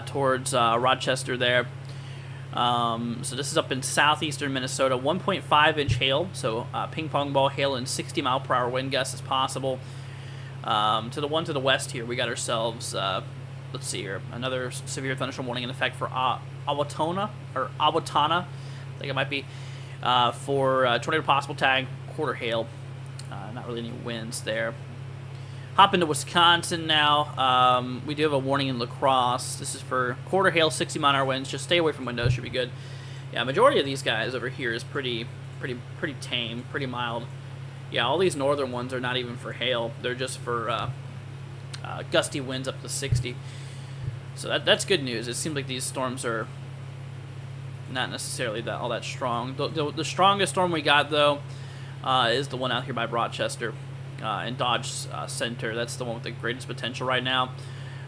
towards Rochester there. So this is up in southeastern Minnesota. 1.5-inch hail, so ping pong ball hail and 60-mile-per-hour wind gusts is possible. To the one to the west here, we got ourselves, let's see here, another severe thunderstorm warning in effect for Owatonna, I think it might be. For tornado possible tag, quarter hail. Not really any winds there. Hop into Wisconsin now. We do have a warning in La Crosse. This is for quarter hail, 60-mile-an-hour winds. Just stay away from windows, should be good. Yeah, majority of these guys over here is pretty tame, pretty mild. Yeah, all these northern ones are not even for hail. They're just for gusty winds up to 60. So that's good news. It seems like these storms are not necessarily all that strong. The strongest storm we got, though, is the one out here by Rochester in Dodge Center. That's the one with the greatest potential right now.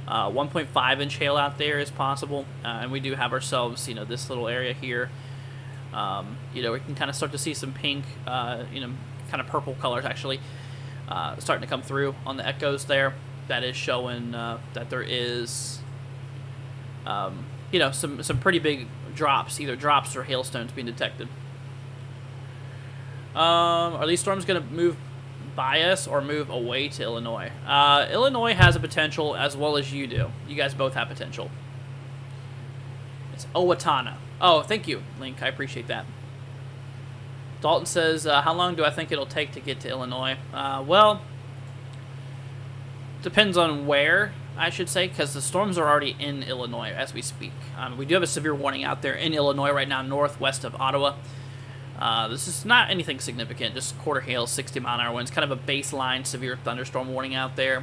1.5-inch hail out there is possible, and we do have ourselves, you know, this little area here. You know, we can kind of start to see some pink, you know, kind of purple colors actually starting to come through on the echoes there. That is showing that there is, you know, some pretty big drops, either drops or hailstones being detected. Are these storms going to move by us or move away to Illinois? Illinois has a potential as well as you do. You guys both have potential. It's Owatonna. Oh, thank you, Link. I appreciate that. Dalton says, how long do I think it'll take to get to Illinois? Well, depends on where, I should say, because the storms are already in Illinois as we speak. We do have a severe warning out there in Illinois right now, northwest of Ottawa. This is not anything significant, just quarter hail, 60-mile-an-hour winds, kind of a baseline severe thunderstorm warning out there.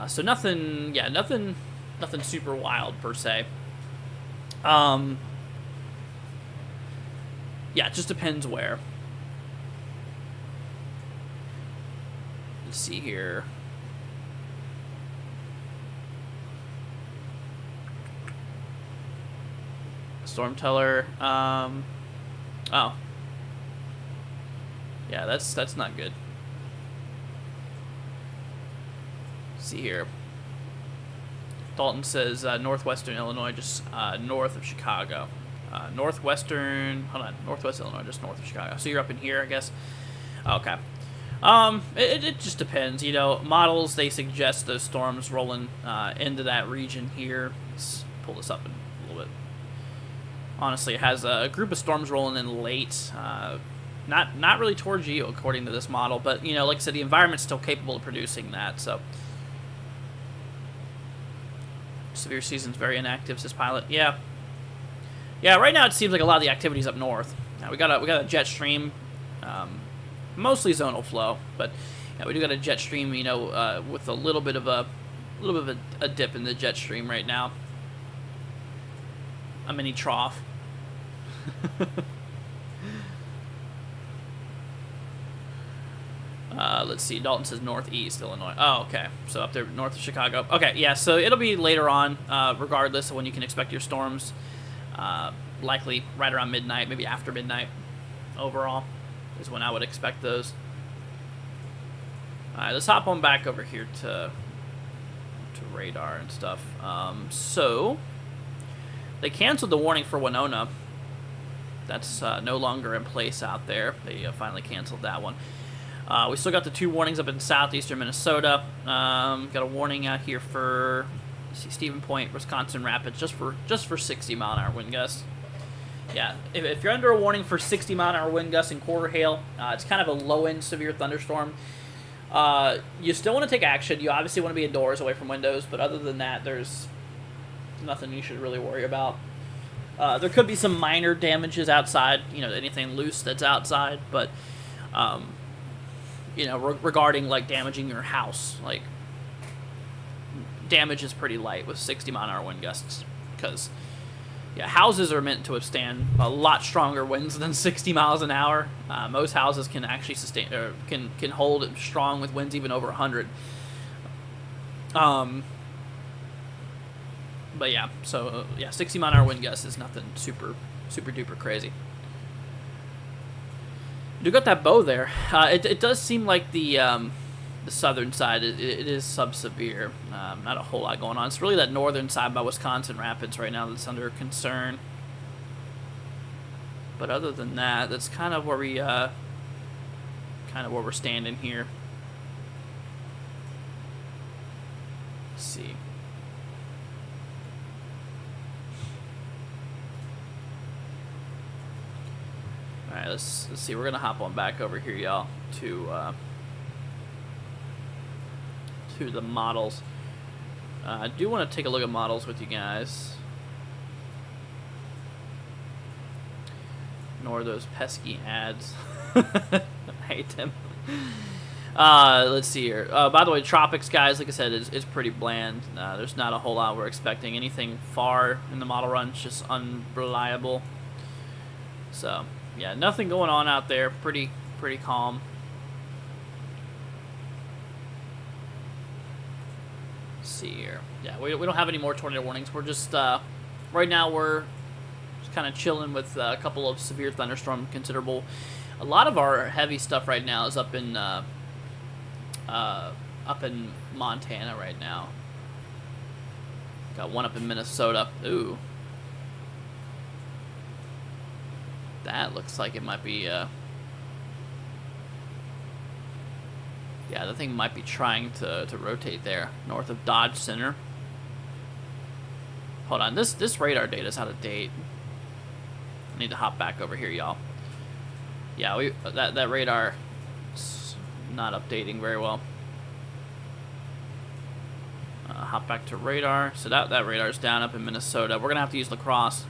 So nothing, yeah, nothing super wild per se. Yeah, it just depends where. Let's see here. Storm teller. Oh. Yeah, that's not good. Let's see here. Dalton says northwestern Illinois, just north of Chicago. Northwestern Illinois, just north of Chicago. So you're up in here, I guess. Okay. It just depends. You know, models, they suggest those storms rolling into that region here. Let's pull this up a little bit. Honestly, it has a group of storms rolling in late. Not really towards you, according to this model, but, you know, like I said, the environment's still capable of producing that, so. Severe season's very inactive, says Pilot. Yeah. Yeah, right now it seems like a lot of the activity's up north. Now, we got a jet stream, mostly zonal flow, but yeah, we do got a jet stream, you know, with a little bit of a dip in the jet stream right now. A mini trough. Let's see. Dalton says northeast Illinois. Oh, okay. So up there north of Chicago. Okay, yeah. So it'll be later on, regardless of when you can expect your storms. Likely right around midnight, maybe after midnight. Overall, is when I would expect those. All right, let's hop on back over here to radar and stuff. So they canceled the warning for Winona. That's no longer in place out there. They finally canceled that one. We still got the 2 warnings up in southeastern Minnesota. Got a warning out here for, let's see, Stephen Point, Wisconsin Rapids, just for 60 mile an hour wind gusts. Yeah, if you're under a warning for 60 mile an hour wind gusts and quarter hail, it's kind of a low end severe thunderstorm. You still want to take action. You obviously want to be indoors, away from windows, but other than that, there's nothing you should really worry about. There could be some minor damages outside, you know, anything loose that's outside, but you know, regarding like damaging your house, like damage is pretty light with 60 mile an hour wind gusts, because yeah, houses are meant to withstand a lot stronger winds than 60 miles an hour. Most houses can actually sustain, or can hold it strong with winds even over 100. But yeah, so yeah, 60 mile an hour wind gusts is nothing super duper crazy. You got that bow there. It does seem like the southern side it is sub-severe. Not a whole lot going on. It's really that northern side by Wisconsin Rapids right now that's under concern. But other than that, that's kind of where we're standing here. Let's see. All right, let's see. We're gonna hop on back over here, y'all, to the models. I do want to take a look at models with you guys. Ignore those pesky ads. I hate them. Let's see here. By the way, Tropics, guys, like I said, is pretty bland. There's not a whole lot we're expecting. Anything far in the model run is just unreliable. So yeah, nothing going on out there. Pretty calm. Let's see here. Yeah, we don't have any more tornado warnings. We're just right now we're just kind of chilling with a couple of severe thunderstorm considerable. A lot of our heavy stuff right now is up in Montana right now. Got one up in Minnesota. Ooh. That looks like it might be, yeah, the thing might be trying to rotate there, north of Dodge Center. Hold on, this radar data is out of date. I need to hop back over here, y'all. Yeah, that radar is not updating very well. Hop back to radar. So that radar's down up in Minnesota. We're gonna have to use lacrosse.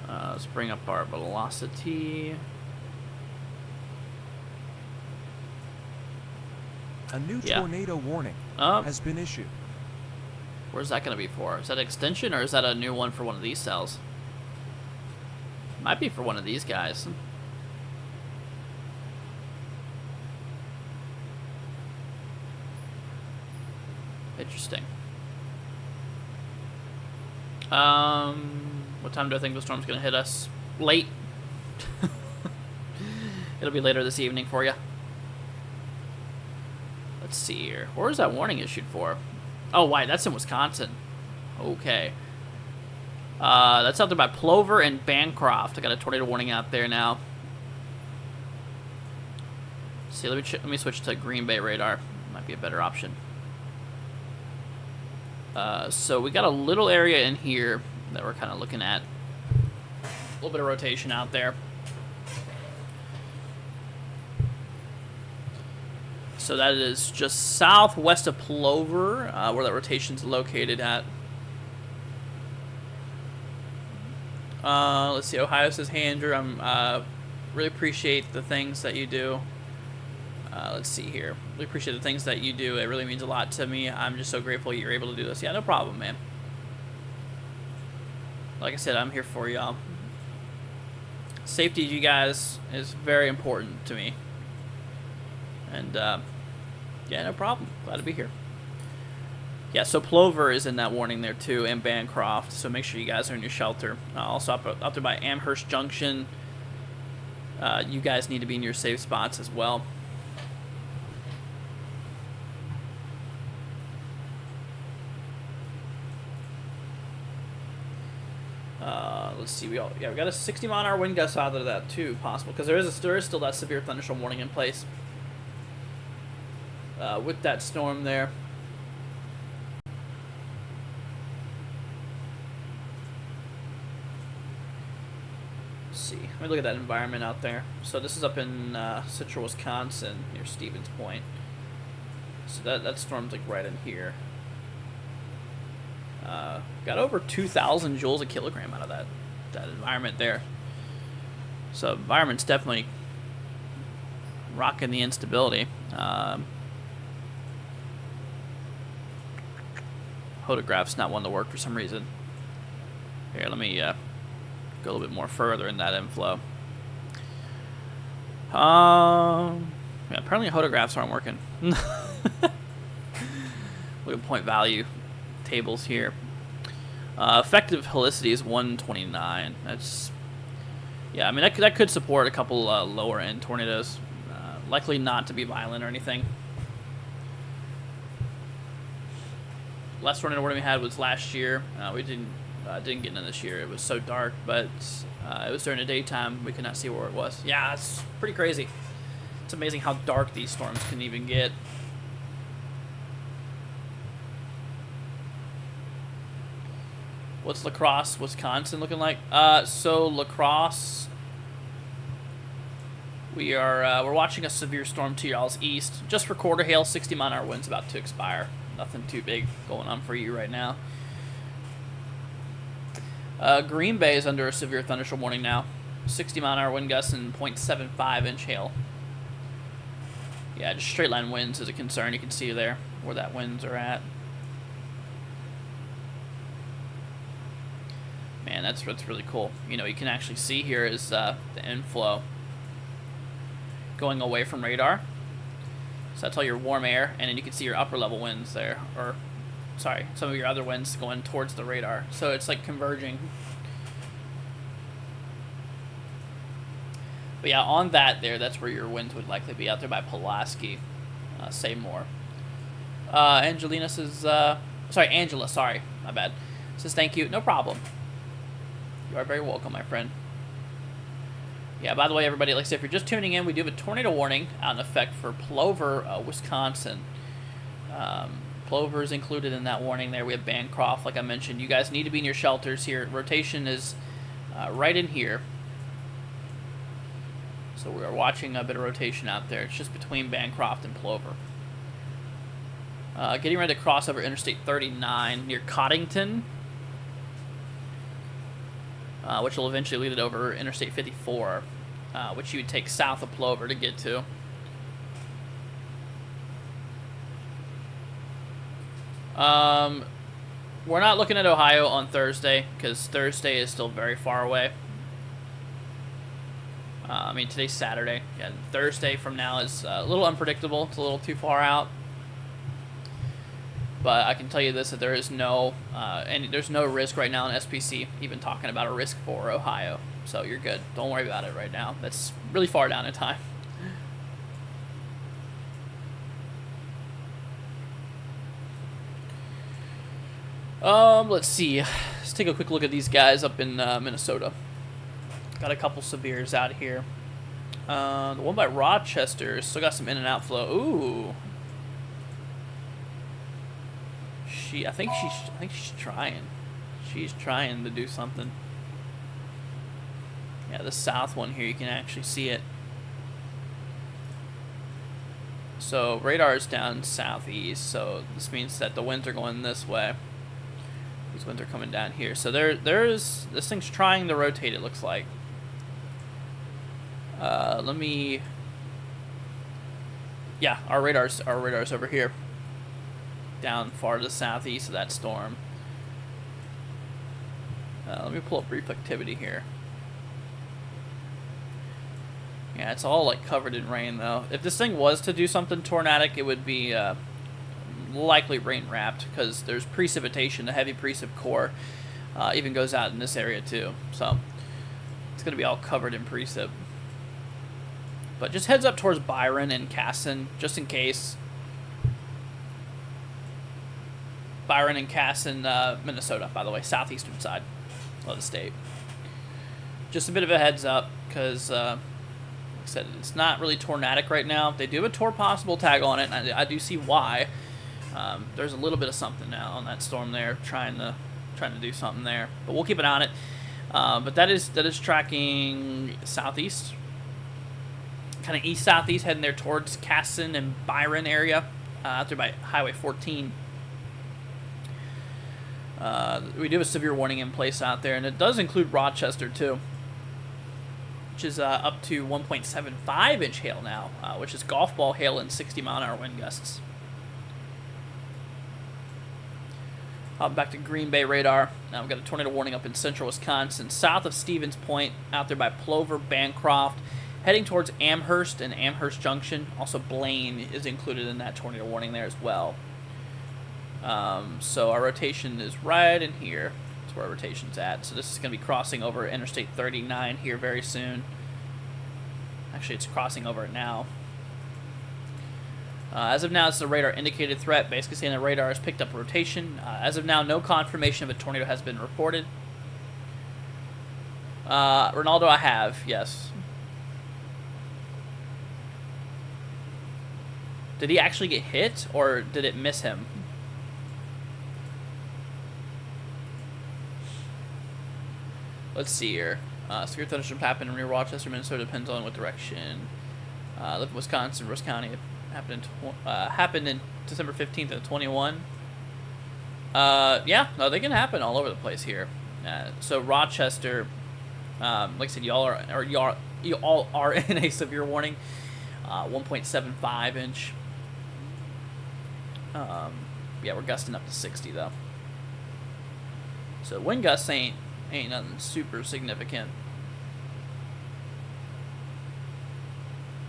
Let's bring up our velocity. A new tornado warning has been issued. Where's that going to be for? Is that an extension, or is that a new one for one of these cells? Might be for one of these guys. Interesting. What time do I think the storm's going to hit us? Late. It'll be later this evening for you. Let's see here. Where is that warning issued for? Oh, why? That's in Wisconsin. Okay. That's out there by Plover and Bancroft. I got a tornado warning out there now. Let's see, let me switch to Green Bay radar. Might be a better option. So we got a little area in here. that we're kind of looking at. A little bit of rotation out there. So that is just southwest of Plover, where that rotation's located at. Let's see. Ohio says, "Hey Andrew, I'm really appreciate the things that you do." Let's see here. Really appreciate the things that you do. It really means a lot to me. I'm just so grateful you're able to do this. Yeah, no problem, man. Like I said, I'm here for y'all. Safety of you guys is very important to me. And, yeah, no problem. Glad to be here. Yeah, so Plover is in that warning there, too, and Bancroft. So make sure you guys are in your shelter. Also, up there by Amherst Junction, you guys need to be in your safe spots as well. Let's see. We got a 60-mile-an-hour wind gust out of that too, possible, because there is still that severe thunderstorm warning in place with that storm there. Let's see. Let me look at that environment out there. So this is up in Central Wisconsin near Stevens Point. So that storm's like right in here. Got over 2,000 joules a kilogram out of that environment there. So environment's definitely rocking the instability. Photograph's not one to work for some reason. Here, let me go a little bit more further in that inflow. Yeah, apparently photographs aren't working. Look at point value tables here. Effective helicity is 129. That's, yeah, I mean that could support a couple lower end tornadoes. Likely not to be violent or anything. Last tornado warning we had was last year. We didn't get into this year. It was so dark, but it was during the daytime. We could not see where it was. Yeah, it's pretty crazy. It's amazing how dark these storms can even get. What's La Crosse, Wisconsin looking like? So La Crosse, we're watching a severe storm to y'all's east. Just for quarter hail, 60-mile-an-hour winds about to expire. Nothing too big going on for you right now. Green Bay is under a severe thunderstorm warning now. 60-mile-an-hour wind gusts and 0.75-inch hail. Yeah, just straight line winds is a concern. You can see there where that winds are at. Man, that's really cool. You know, you can actually see here is the inflow going away from radar. So that's all your warm air, and then you can see your upper level winds there, or sorry, some of your other winds going towards the radar. So it's like converging. But yeah, on that there, that's where your winds would likely be, out there by Pulaski. Say more. Angelina says, Angela, sorry, my bad. Says thank you, no problem. You are very welcome, my friend. Yeah, by the way, everybody, like I said, if you're just tuning in, we do have a tornado warning out in effect for Plover, Wisconsin. Plover is included in that warning there. We have Bancroft, like I mentioned. You guys need to be in your shelters here. Rotation is right in here. So we are watching a bit of rotation out there. It's just between Bancroft and Plover. Getting ready to cross over Interstate 39 near Coddington, which will eventually lead it over Interstate 54, which you would take south of Plover to get to. We're not looking at Ohio on Thursday, because Thursday is still very far away. I mean, today's Saturday. Yeah, Thursday from now is a little unpredictable. It's a little too far out. But I can tell you this, that there is there's no risk right now in SPC, even talking about a risk for Ohio. So you're good. Don't worry about it right now. That's really far down in time. Let's see. Let's take a quick look at these guys up in Minnesota. Got a couple severes out here. The one by Rochester still got some in and out flow. Ooh. I think she's trying. She's trying to do something. Yeah, the south one here, you can actually see it. So radar is down southeast, so this means that the winds are going this way. These winds are coming down here. So this thing's trying to rotate, it looks like. Let me... Yeah, our radar's over here. Down far to the southeast of that storm. Let me pull up reflectivity here. Yeah, it's all like covered in rain though. If this thing was to do something tornadic, it would be likely rain wrapped because there's precipitation. The heavy precip core even goes out in this area too. So it's going to be all covered in precip. But just heads up towards Byron and Casson just in case. Byron and Casson, Minnesota, by the way, southeastern side of the state. Just a bit of a heads up because, like I said, it's not really tornadic right now. They do have a tor possible tag on it, and I do see why. There's a little bit of something now on that storm there, trying to do something there. But we'll keep an eye on it. But that is tracking southeast, kind of east-southeast, heading there towards Casson and Byron area, out there by Highway 14. We do have a severe warning in place out there, and it does include Rochester too, which is up to 1.75 inch hail now, which is golf ball hail and 60-mile-an-hour wind gusts. Back to Green Bay radar. Now we've got a tornado warning up in central Wisconsin, south of Stevens Point, out there by Plover, Bancroft, heading towards Amherst and Amherst Junction. Also, Blaine is included in that tornado warning there as well. So our rotation is right in here. That's where our rotation's at. So this is going to be crossing over Interstate 39 here very soon. Actually, it's crossing over it now. As of now, this is a radar indicated threat, basically saying the radar has picked up rotation. As of now, no confirmation of a tornado has been reported. Ronaldo, I have, yes. Did he actually get hit, or did it miss him? Let's see here. Severe thunderstorms happen near Rochester, Minnesota. Depends on what direction. Live in Wisconsin, Rose County. Happened in December 15th of 21. Yeah, no, they can happen all over the place here. So Rochester, like I said, you all are in a severe warning. 1.75 inch. Yeah, we're gusting up to 60 though. So wind gusts ain't nothing super significant.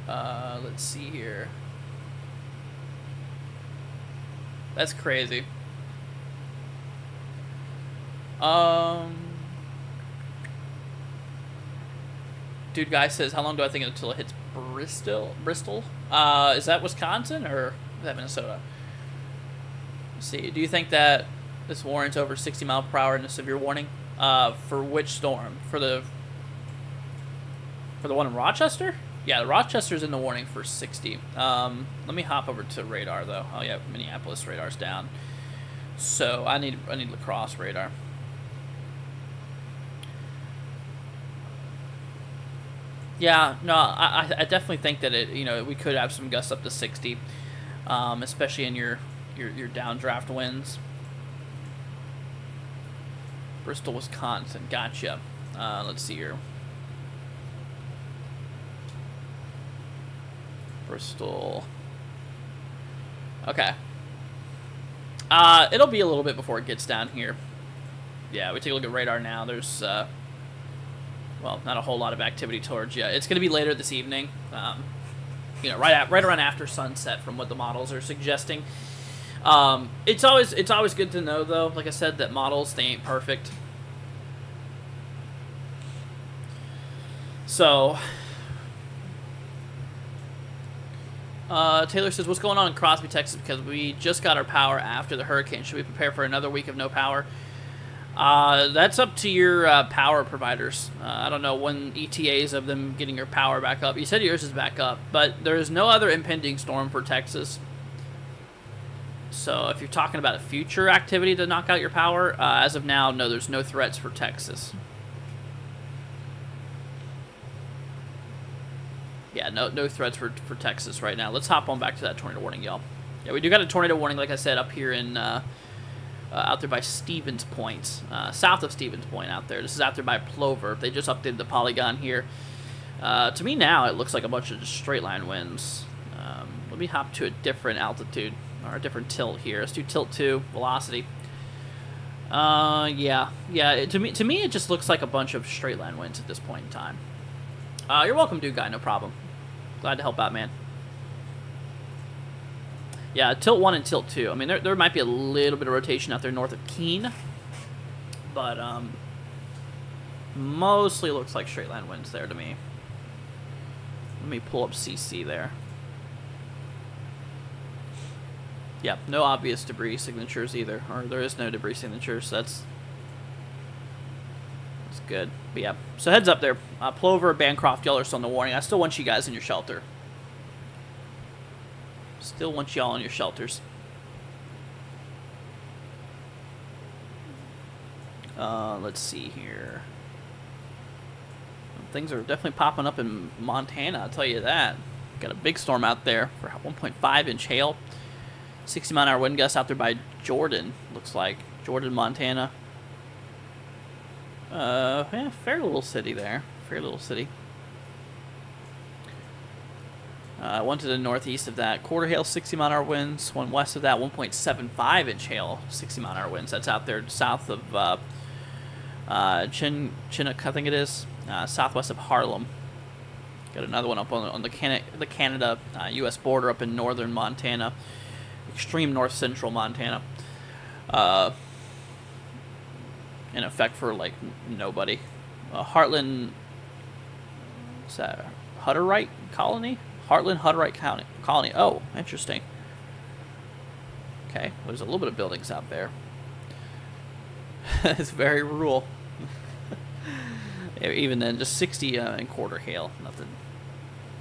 Let's see here. That's crazy. Dude, guy says, how long do I think until it hits Bristol? Is that Wisconsin or is that Minnesota? Let's see. Do you think that this warrants over 60 mile per hour in a severe warning? For which storm? For the one in Rochester? Yeah, the Rochester's in the warning for 60. Let me hop over to radar though. Oh yeah, Minneapolis radar's down. So I need La Crosse radar. Yeah, no, I definitely think that we could have some gusts up to 60, especially in your downdraft winds. Bristol, Wisconsin, gotcha. Let's see here. Bristol. Okay. It'll be a little bit before it gets down here. Yeah, we take a look at radar now. There's, well, not a whole lot of activity towards you. It's going to be later this evening. Right around after sunset, from what the models are suggesting. It's always good to know, though. Like I said, that models, they ain't perfect. So, Taylor says, what's going on in Crosby, Texas? Because we just got our power after the hurricane. Should we prepare for another week of no power? That's up to your power providers. I don't know when ETAs of them getting your power back up. You said yours is back up, but there is no other impending storm for Texas. So if you're talking about a future activity to knock out your power, as of now, no, there's no threats for Texas. Yeah, no threats for Texas right now. Let's hop on back to that tornado warning, y'all. Yeah, we do got a tornado warning, like I said, up here in out there by Stevens Point, south of Stevens Point out there. This is out there by Plover. They just updated the polygon here. To me now, it looks like a bunch of just straight line winds. Let me hop to a different altitude, or a different tilt here. Let's do tilt 2, velocity. Yeah, to me, it just looks like a bunch of straight line winds at this point in time. You're welcome, dude guy, no problem. Glad to help out, man. Yeah, tilt 1 and tilt 2. I mean, there might be a little bit of rotation out there north of Keene, but mostly looks like straight line winds there to me. Let me pull up CC there. Yeah, no obvious debris signatures either, or there is no debris signatures. So that's good. But yeah, so heads up there. Plover, Bancroft, y'all are still on the warning. I still want you guys in your shelter. Still want y'all in your shelters. Let's see here. Things are definitely popping up in Montana, I'll tell you that. Got a big storm out there for 1.5-inch hail. 60-mile-an-hour wind gusts out there by Jordan, looks like. Jordan, Montana. Yeah, fair little city there. Fair little city. One to the northeast of that, quarter hail, 60-mile-an-hour winds. One west of that, 1.75-inch hail, 60-mile-an-hour winds. That's out there south of Chinook, I think it is, southwest of Harlem. Got another one up on the Canada-U.S. border up in northern Montana, extreme north-central Montana. In effect for, like, nobody. Heartland, is that Hutterite colony? Heartland Hutterite colony. Oh, interesting. Okay, well, there's a little bit of buildings out there. It's very rural. Even then, just 60 in quarter hail. Nothing.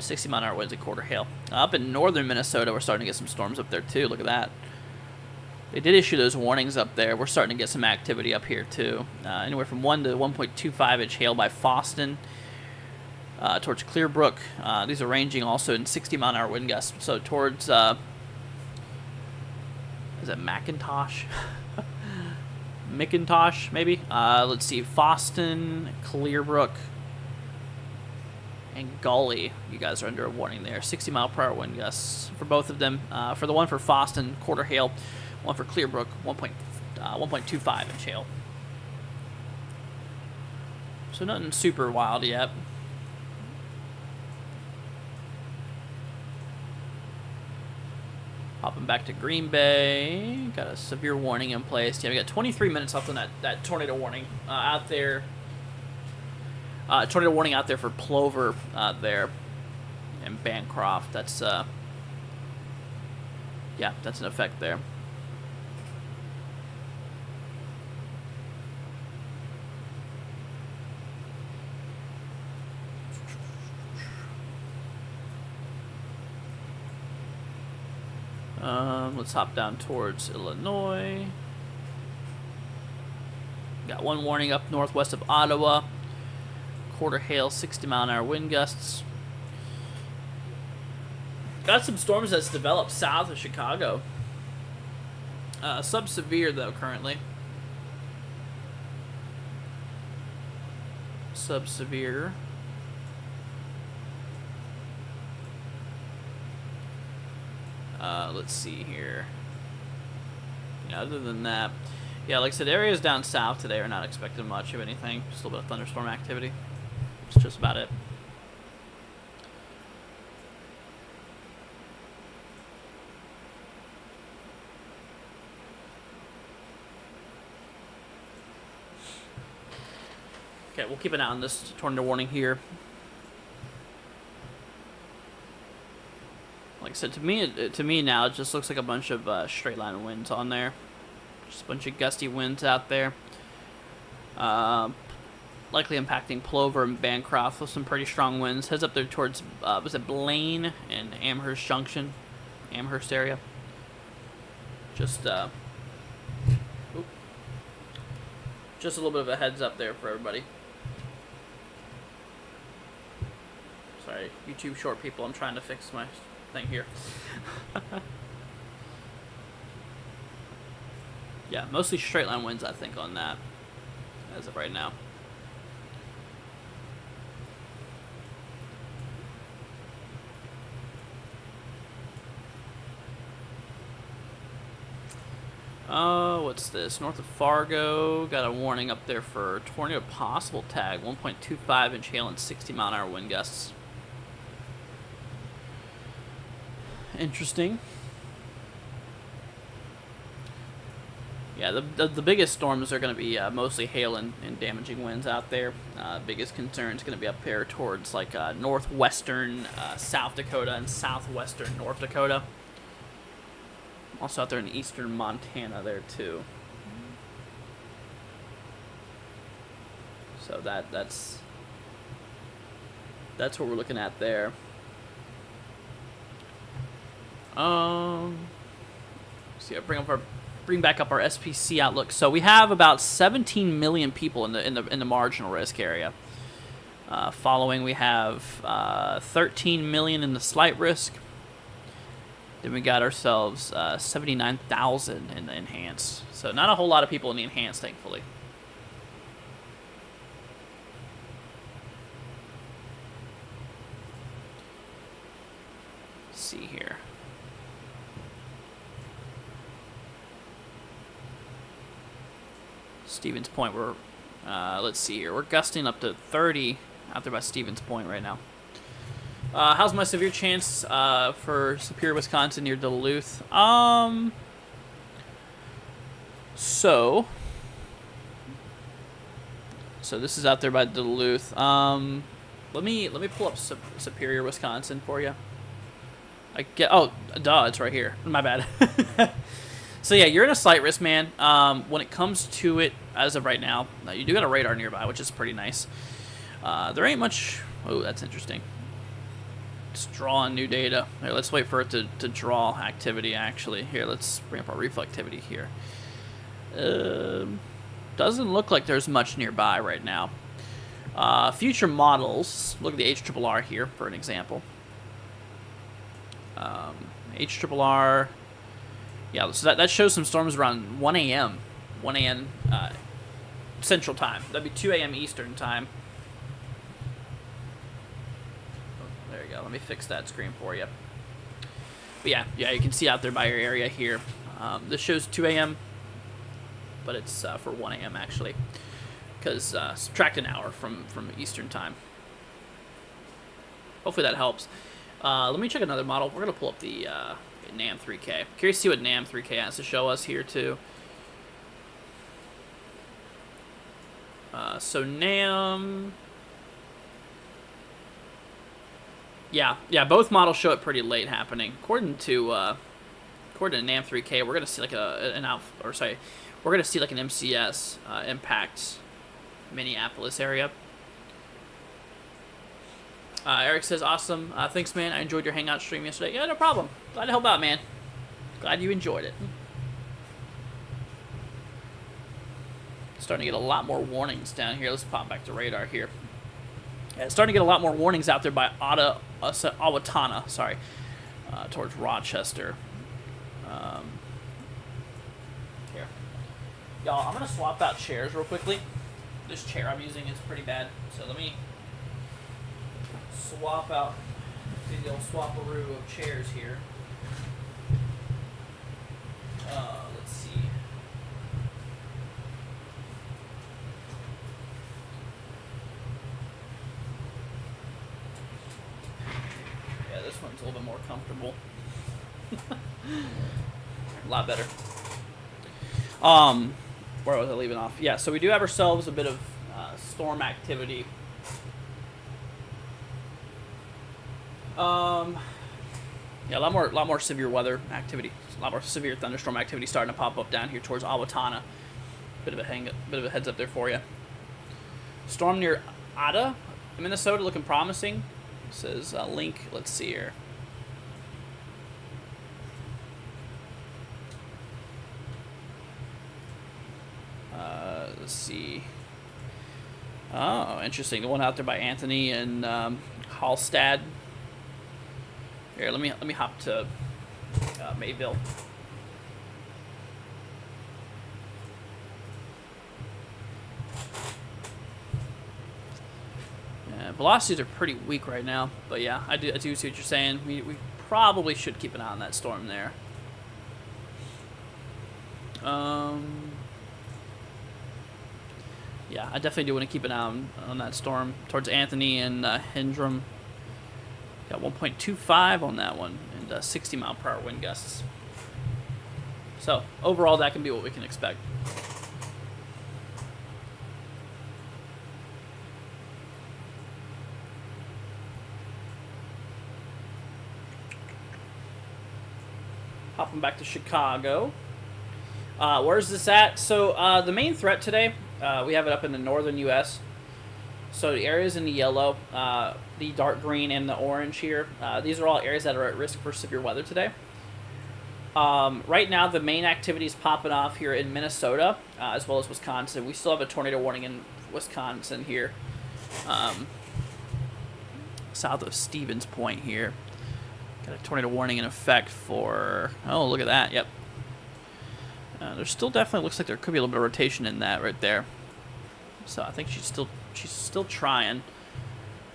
60-mile-an-hour winds in quarter hail. Up in northern Minnesota, we're starting to get some storms up there, too. Look at that. They did issue those warnings up there. We're starting to get some activity up here, too. Anywhere from 1 to 1.25-inch hail by Foston towards Clearbrook. These are ranging also in 60-mile-an-hour wind gusts. So towards, is it McIntosh? McIntosh, maybe? Let's see. Foston, Clearbrook, and Gully. You guys are under a warning there. 60-mile-per-hour wind gusts for both of them. For the one for Foston, quarter hail. One for Clearbrook, 1.25-inch hail. So nothing super wild yet. Hopping back to Green Bay. Got a severe warning in place. Yeah, we got 23 minutes left on that tornado warning out there. Tornado warning out there for Plover there and Bancroft. That's yeah, that's an effect there. Let's hop down towards Illinois. Got one warning up northwest of Ottawa. Quarter hail, 60-mile-an-hour wind gusts. Got some storms that's developed south of Chicago. Sub-severe, though, currently. Sub-severe. Let's see here. Yeah, other than that, yeah, like I said, areas down south today are not expecting much of anything. Just a little bit of thunderstorm activity. That's just about it. Okay, we'll keep an eye on this tornado warning here. Like I said, to me now, it just looks like a bunch of straight line winds on there. Just a bunch of gusty winds out there. Likely impacting Plover and Bancroft with some pretty strong winds. Heads up there towards, was it Blaine and Amherst Junction? Amherst area. Just a little bit of a heads up there for everybody. Sorry, YouTube short people, I'm trying to fix my thing here. Yeah, mostly straight line winds, I think, on that, as of right now. What's this? North of Fargo, got a warning up there for tornado possible tag, 1.25 inch hail and 60-mile-an-hour wind gusts. Interesting. Yeah, the biggest storms are going to be mostly hail and damaging winds out there. Biggest concern is going to be up there towards like northwestern South Dakota and southwestern North Dakota. Also out there in eastern Montana there too. So that's what we're looking at there. See, bring back up our SPC outlook. So we have about 17 million people in the marginal risk area. Following, we have 13 million in the slight risk. Then we got ourselves 79,000 in the enhanced. So not a whole lot of people in the enhanced, thankfully. Let's see here. Stevens Point, let's see here. We're gusting up to 30 out there by Stevens Point right now. How's my severe chance for Superior, Wisconsin near Duluth? So this is out there by Duluth. Let me pull up Superior, Wisconsin for you. It's right here. My bad. So yeah, you're in a slight risk, man. When it comes to it, as of right now, you do got a radar nearby, which is pretty nice. There ain't much. Oh, that's interesting. It's drawing new data. Here, let's wait for it to draw activity, actually. Here, let's bring up our reflectivity here. Doesn't look like there's much nearby right now. Future models. Look at the HRRR here, for an example. HRRR. Yeah, so that shows some storms around 1 a.m. 1 a.m. Central Time. That'd be 2 a.m. Eastern Time. There you go. Let me fix that screen for you. But yeah, you can see out there by your area here. This shows 2 a.m., but it's for 1 a.m. actually, because subtract an hour from Eastern Time. Hopefully that helps. Let me check another model. We're going to pull up the NAM 3K. Curious to see what NAM 3K has to show us here too. So NAM... Yeah, both models show it pretty late happening. According to NAM 3K, we're gonna see like we're gonna see like an MCS impact Minneapolis area. Eric says, awesome. Thanks, man. I enjoyed your Hangout stream yesterday. Yeah, no problem. Glad to help out, man. Glad you enjoyed it. Starting to get a lot more warnings down here. Let's pop back to radar here. Yeah, it's starting to get a lot more warnings out there by Owatonna, sorry, towards Rochester. Here. Y'all, I'm going to swap out chairs real quickly. This chair I'm using is pretty bad, so let me swap out the old swap-a-roo of chairs here. Let's see. Yeah, this one's a little bit more comfortable. A lot better. Where was I leaving off? Yeah, so we do have ourselves a bit of storm activity. Yeah, a lot more severe weather activity, a lot more severe thunderstorm activity starting to pop up down here towards Owatonna. Bit of a heads up there for you. Storm near Ada, Minnesota, looking promising. It says link. Let's see here. let's see. Oh, interesting. The one out there by Anthony and Hallstad. Here, let me hop to Mayville. Velocities are pretty weak right now, but yeah, I do see what you're saying. We probably should keep an eye on that storm there. Yeah, I definitely do want to keep an eye on that storm towards Anthony and Hendrum. Got 1.25 on that one and 60 mile per hour wind gusts. So overall, that can be what we can expect. Hopping back to Chicago. Where's this at? So the main threat today, we have it up in the northern U.S. So the areas in the yellow, the dark green, and the orange here, these are all areas that are at risk for severe weather today. Right now, the main activity is popping off here in Minnesota, as well as Wisconsin. We still have a tornado warning in Wisconsin here, south of Stevens Point here. Got a tornado warning in effect for, oh, look at that, yep. There still definitely looks like there could be a little bit of rotation in that right there. So I think she's still trying.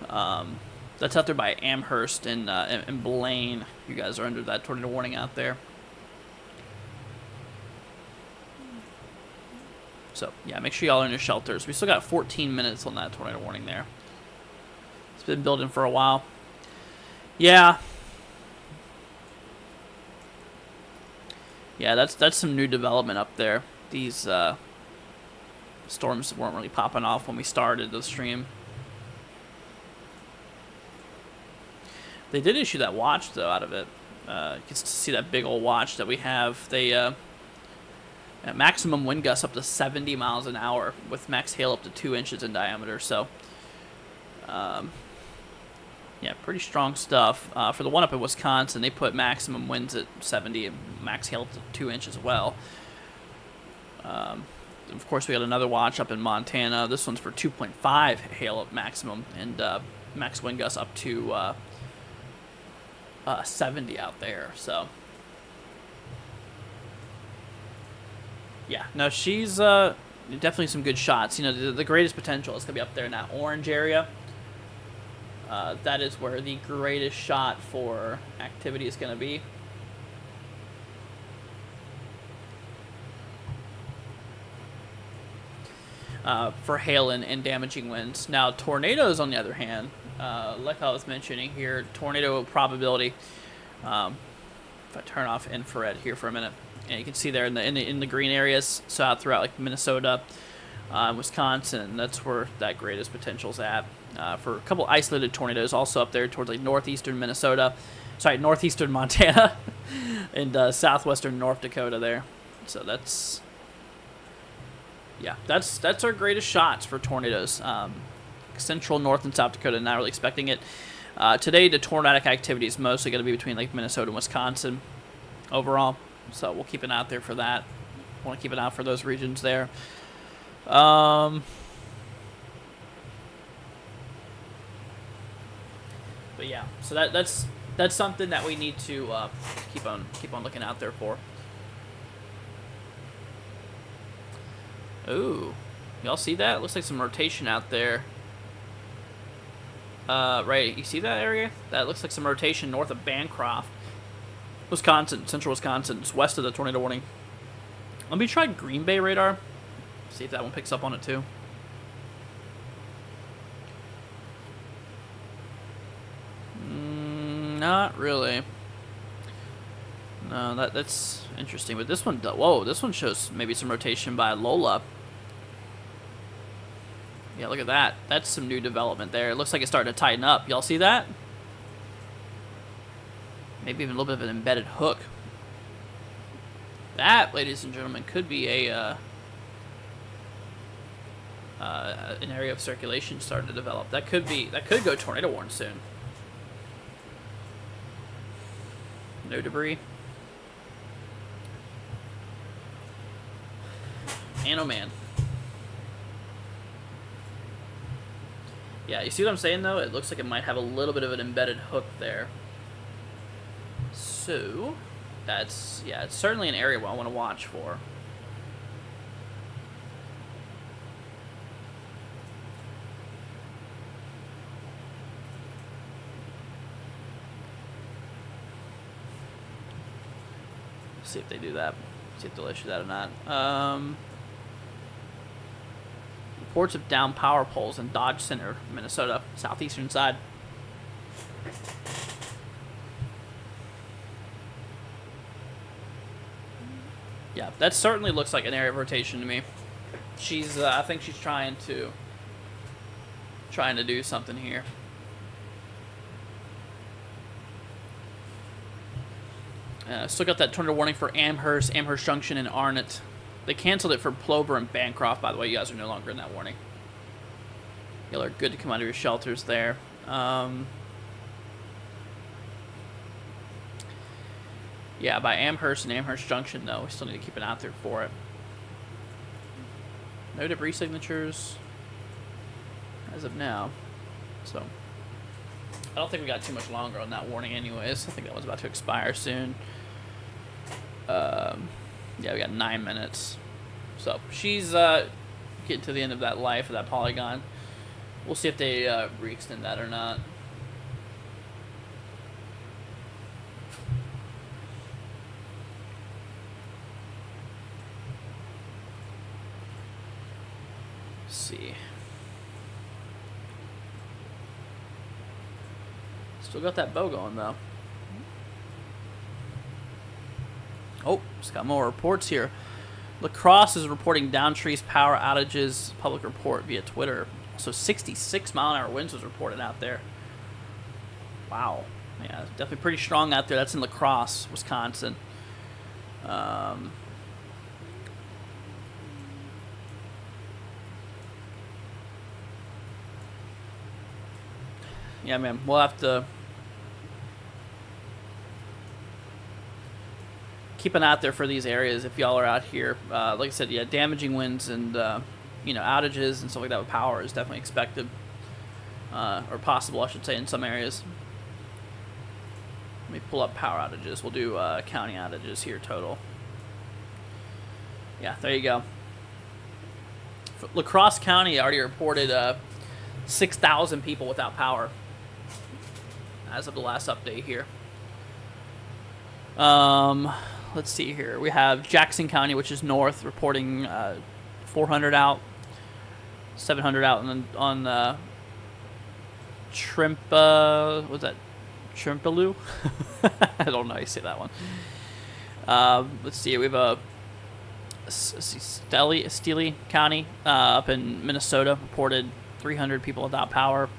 That's out there by Amherst and Blaine. You guys are under that tornado warning out there. So yeah, make sure y'all are in your shelters. We still got 14 minutes on that tornado warning there. It's been building for a while. Yeah. Yeah, that's some new development up there. These storms weren't really popping off when we started the stream. They did issue that watch, though, out of it. You can see that big old watch that we have. They at maximum wind gusts up to 70 miles an hour with max hail up to 2 inches in diameter. So, yeah, pretty strong stuff. For the one up in Wisconsin, they put maximum winds at 70 and max hail up to 2 inches as well. Of course, we got another watch up in Montana. This one's for 2.5 hail up maximum and max wind gusts up to 70 out there. So, yeah, no, she's definitely some good shots. You know, the greatest potential is going to be up there in that orange area. That is where the greatest shot for activity is going to be. For hail and damaging winds. Now, tornadoes, on the other hand, like I was mentioning here, tornado probability. If I turn off infrared here for a minute, and you can see there in the green areas, so out throughout like Minnesota, Wisconsin, that's where that greatest potential's at. For a couple isolated tornadoes, also up there towards like northeastern Montana, and southwestern North Dakota there. So that's our greatest shots for tornadoes. Central, North, and South Dakota, not really expecting it. Today, the tornadic activity is mostly going to be between like Minnesota and Wisconsin overall. So we'll keep an eye out there for that. Want to keep an eye out for those regions there. But yeah, so that's something that we need to keep on looking out there for. Ooh, y'all see that? It looks like some rotation out there. Right, you see that area? That looks like some rotation north of Bancroft, Wisconsin, central Wisconsin, just west of the tornado warning. Let me try Green Bay radar. See if that one picks up on it too. Not really. No, that's interesting. But this one, whoa, this one shows maybe some rotation by Lola. Yeah, look at that. That's some new development there. It looks like it's starting to tighten up. Y'all see that? Maybe even a little bit of an embedded hook. That, ladies and gentlemen, could be an area of circulation starting to develop. That could go tornado warn soon. No debris. Man, oh man. Yeah, you see what I'm saying, though? It looks like it might have a little bit of an embedded hook there. So, that's, yeah, it's certainly an area where I want to watch for. See if they do that. See if they'll issue that or not. Reports of down power poles in Dodge Center, Minnesota, southeastern side. Yeah, that certainly looks like an area of rotation to me. She's, I think she's trying to do something here. Still got that tornado warning for Amherst Junction, and Arnott. They canceled it for Plover and Bancroft, by the way. You guys are no longer in that warning. Y'all are good to come out of your shelters there. Yeah, by Amherst and Amherst Junction, though, we still need to keep an eye out there for it. No debris signatures as of now. So, I don't think we got too much longer on that warning anyways. I think that was about to expire soon. Yeah, we got 9 minutes. So, she's getting to the end of that life of that polygon. We'll see if they re-extend that or not. Let's see. Still got that bow going, though. Oh, just got more reports here. La Crosse is reporting Downtree's power outages. Public report via Twitter. So 66-mile-an-hour winds was reported out there. Wow. Yeah, definitely pretty strong out there. That's in La Crosse, Wisconsin. Yeah, man. We'll have to keep an eye out there for these areas if y'all are out here. Like I said, yeah, damaging winds and outages and stuff like that with power is definitely expected, or possible, I should say, in some areas. Let me pull up power outages. We'll do county outages here total. Yeah, there you go. La Crosse County already reported 6,000 people without power as of the last update here. Let's see here. We have Jackson County, which is north, reporting 400 out, 700 out, and then on what's that? Trimpaloo? I don't know how you say that one. Let's see. We have Steele County up in Minnesota, reported 300 people without power.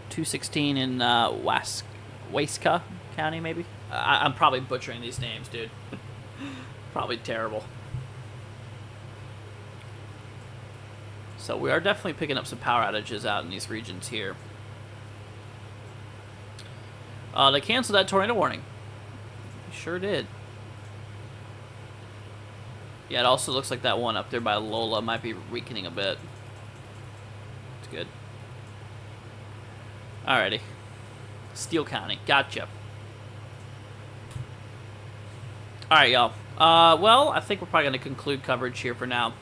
216 in Waska County, maybe. I'm probably butchering these names, dude. Probably terrible. So we are definitely picking up some power outages out in these regions here. They canceled that tornado warning. They sure did. Yeah, it also looks like that one up there by Lola might be weakening a bit. It's good. Alrighty. Steele County. Gotcha. Alright, y'all. Well, I think we're probably going to conclude coverage here for now.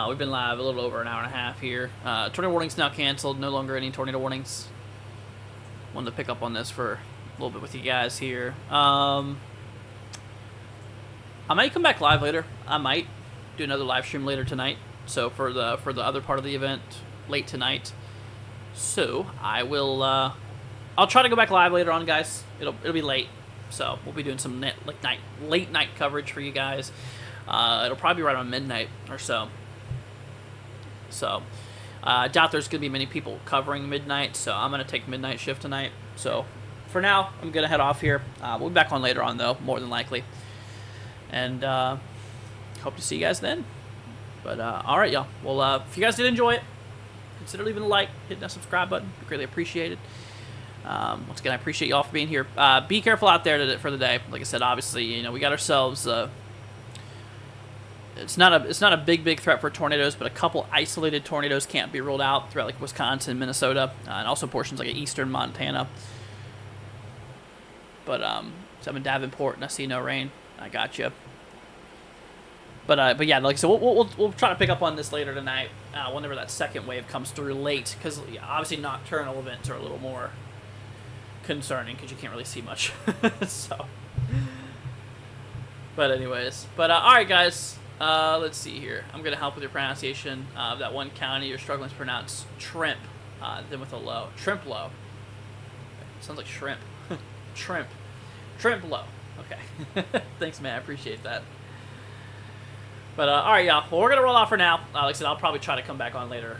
We've been live a little over an hour and a half here. Tornado warnings now canceled. No longer any tornado warnings. Wanted to pick up on this for a little bit with you guys here. I might come back live later. I might do another live stream later tonight. So for the other part of the event, late tonight. So I will. I'll try to go back live later on, guys. It'll be late. So we'll be doing some late night coverage for you guys. It'll probably be right around midnight or so. So I doubt there's going to be many people covering midnight, so I'm going to take midnight shift tonight. So for now, I'm going to head off here. We'll be back on later on, though, more than likely. And hope to see you guys then. But all right, y'all. Well, if you guys did enjoy it, consider leaving a like, hitting that subscribe button. Be greatly appreciated. Once again, I appreciate y'all for being here. Be careful out there for the day. Like I said, obviously, we got ourselves it's not a big threat for tornadoes, but a couple isolated tornadoes can't be ruled out throughout like Wisconsin, Minnesota, and also portions like eastern Montana. But so I'm in Davenport and I see no rain. I got you. But yeah, like so we'll try to pick up on this later tonight whenever that second wave comes through late, because obviously nocturnal events are a little more concerning because you can't really see much. So, but anyways, all right, guys. Let's see here. I'm gonna help with your pronunciation of that one county you're struggling to pronounce, Trimp, then with a low, Trimplow. Sounds like shrimp. Trimplow. Okay. Thanks, man. I appreciate that. But all right, y'all. Well, we're gonna roll off for now. Like I said, I'll probably try to come back on later.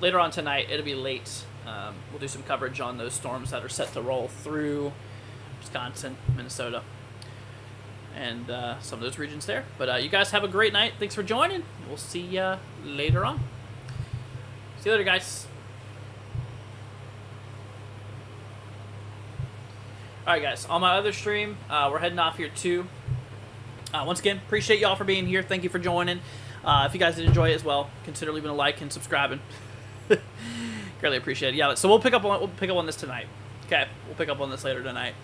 Later on tonight, it'll be late. We'll do some coverage on those storms that are set to roll through Wisconsin, Minnesota, and some of those regions there. But you guys have a great night. Thanks for joining. We'll see you later on. See you later, guys. All right, guys. On my other stream, we're heading off here too. Once again, appreciate y'all for being here. Thank you for joining. If you guys did enjoy it as well, consider leaving a like and subscribing. Greatly appreciate it. Yeah, so we'll pick up on this tonight. Okay, we'll pick up on this later tonight.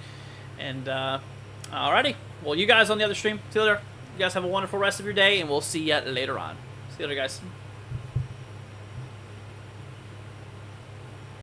And alrighty, well, you guys on the other stream, see you later. You guys have a wonderful rest of your day, and we'll see you later on. See you later, guys.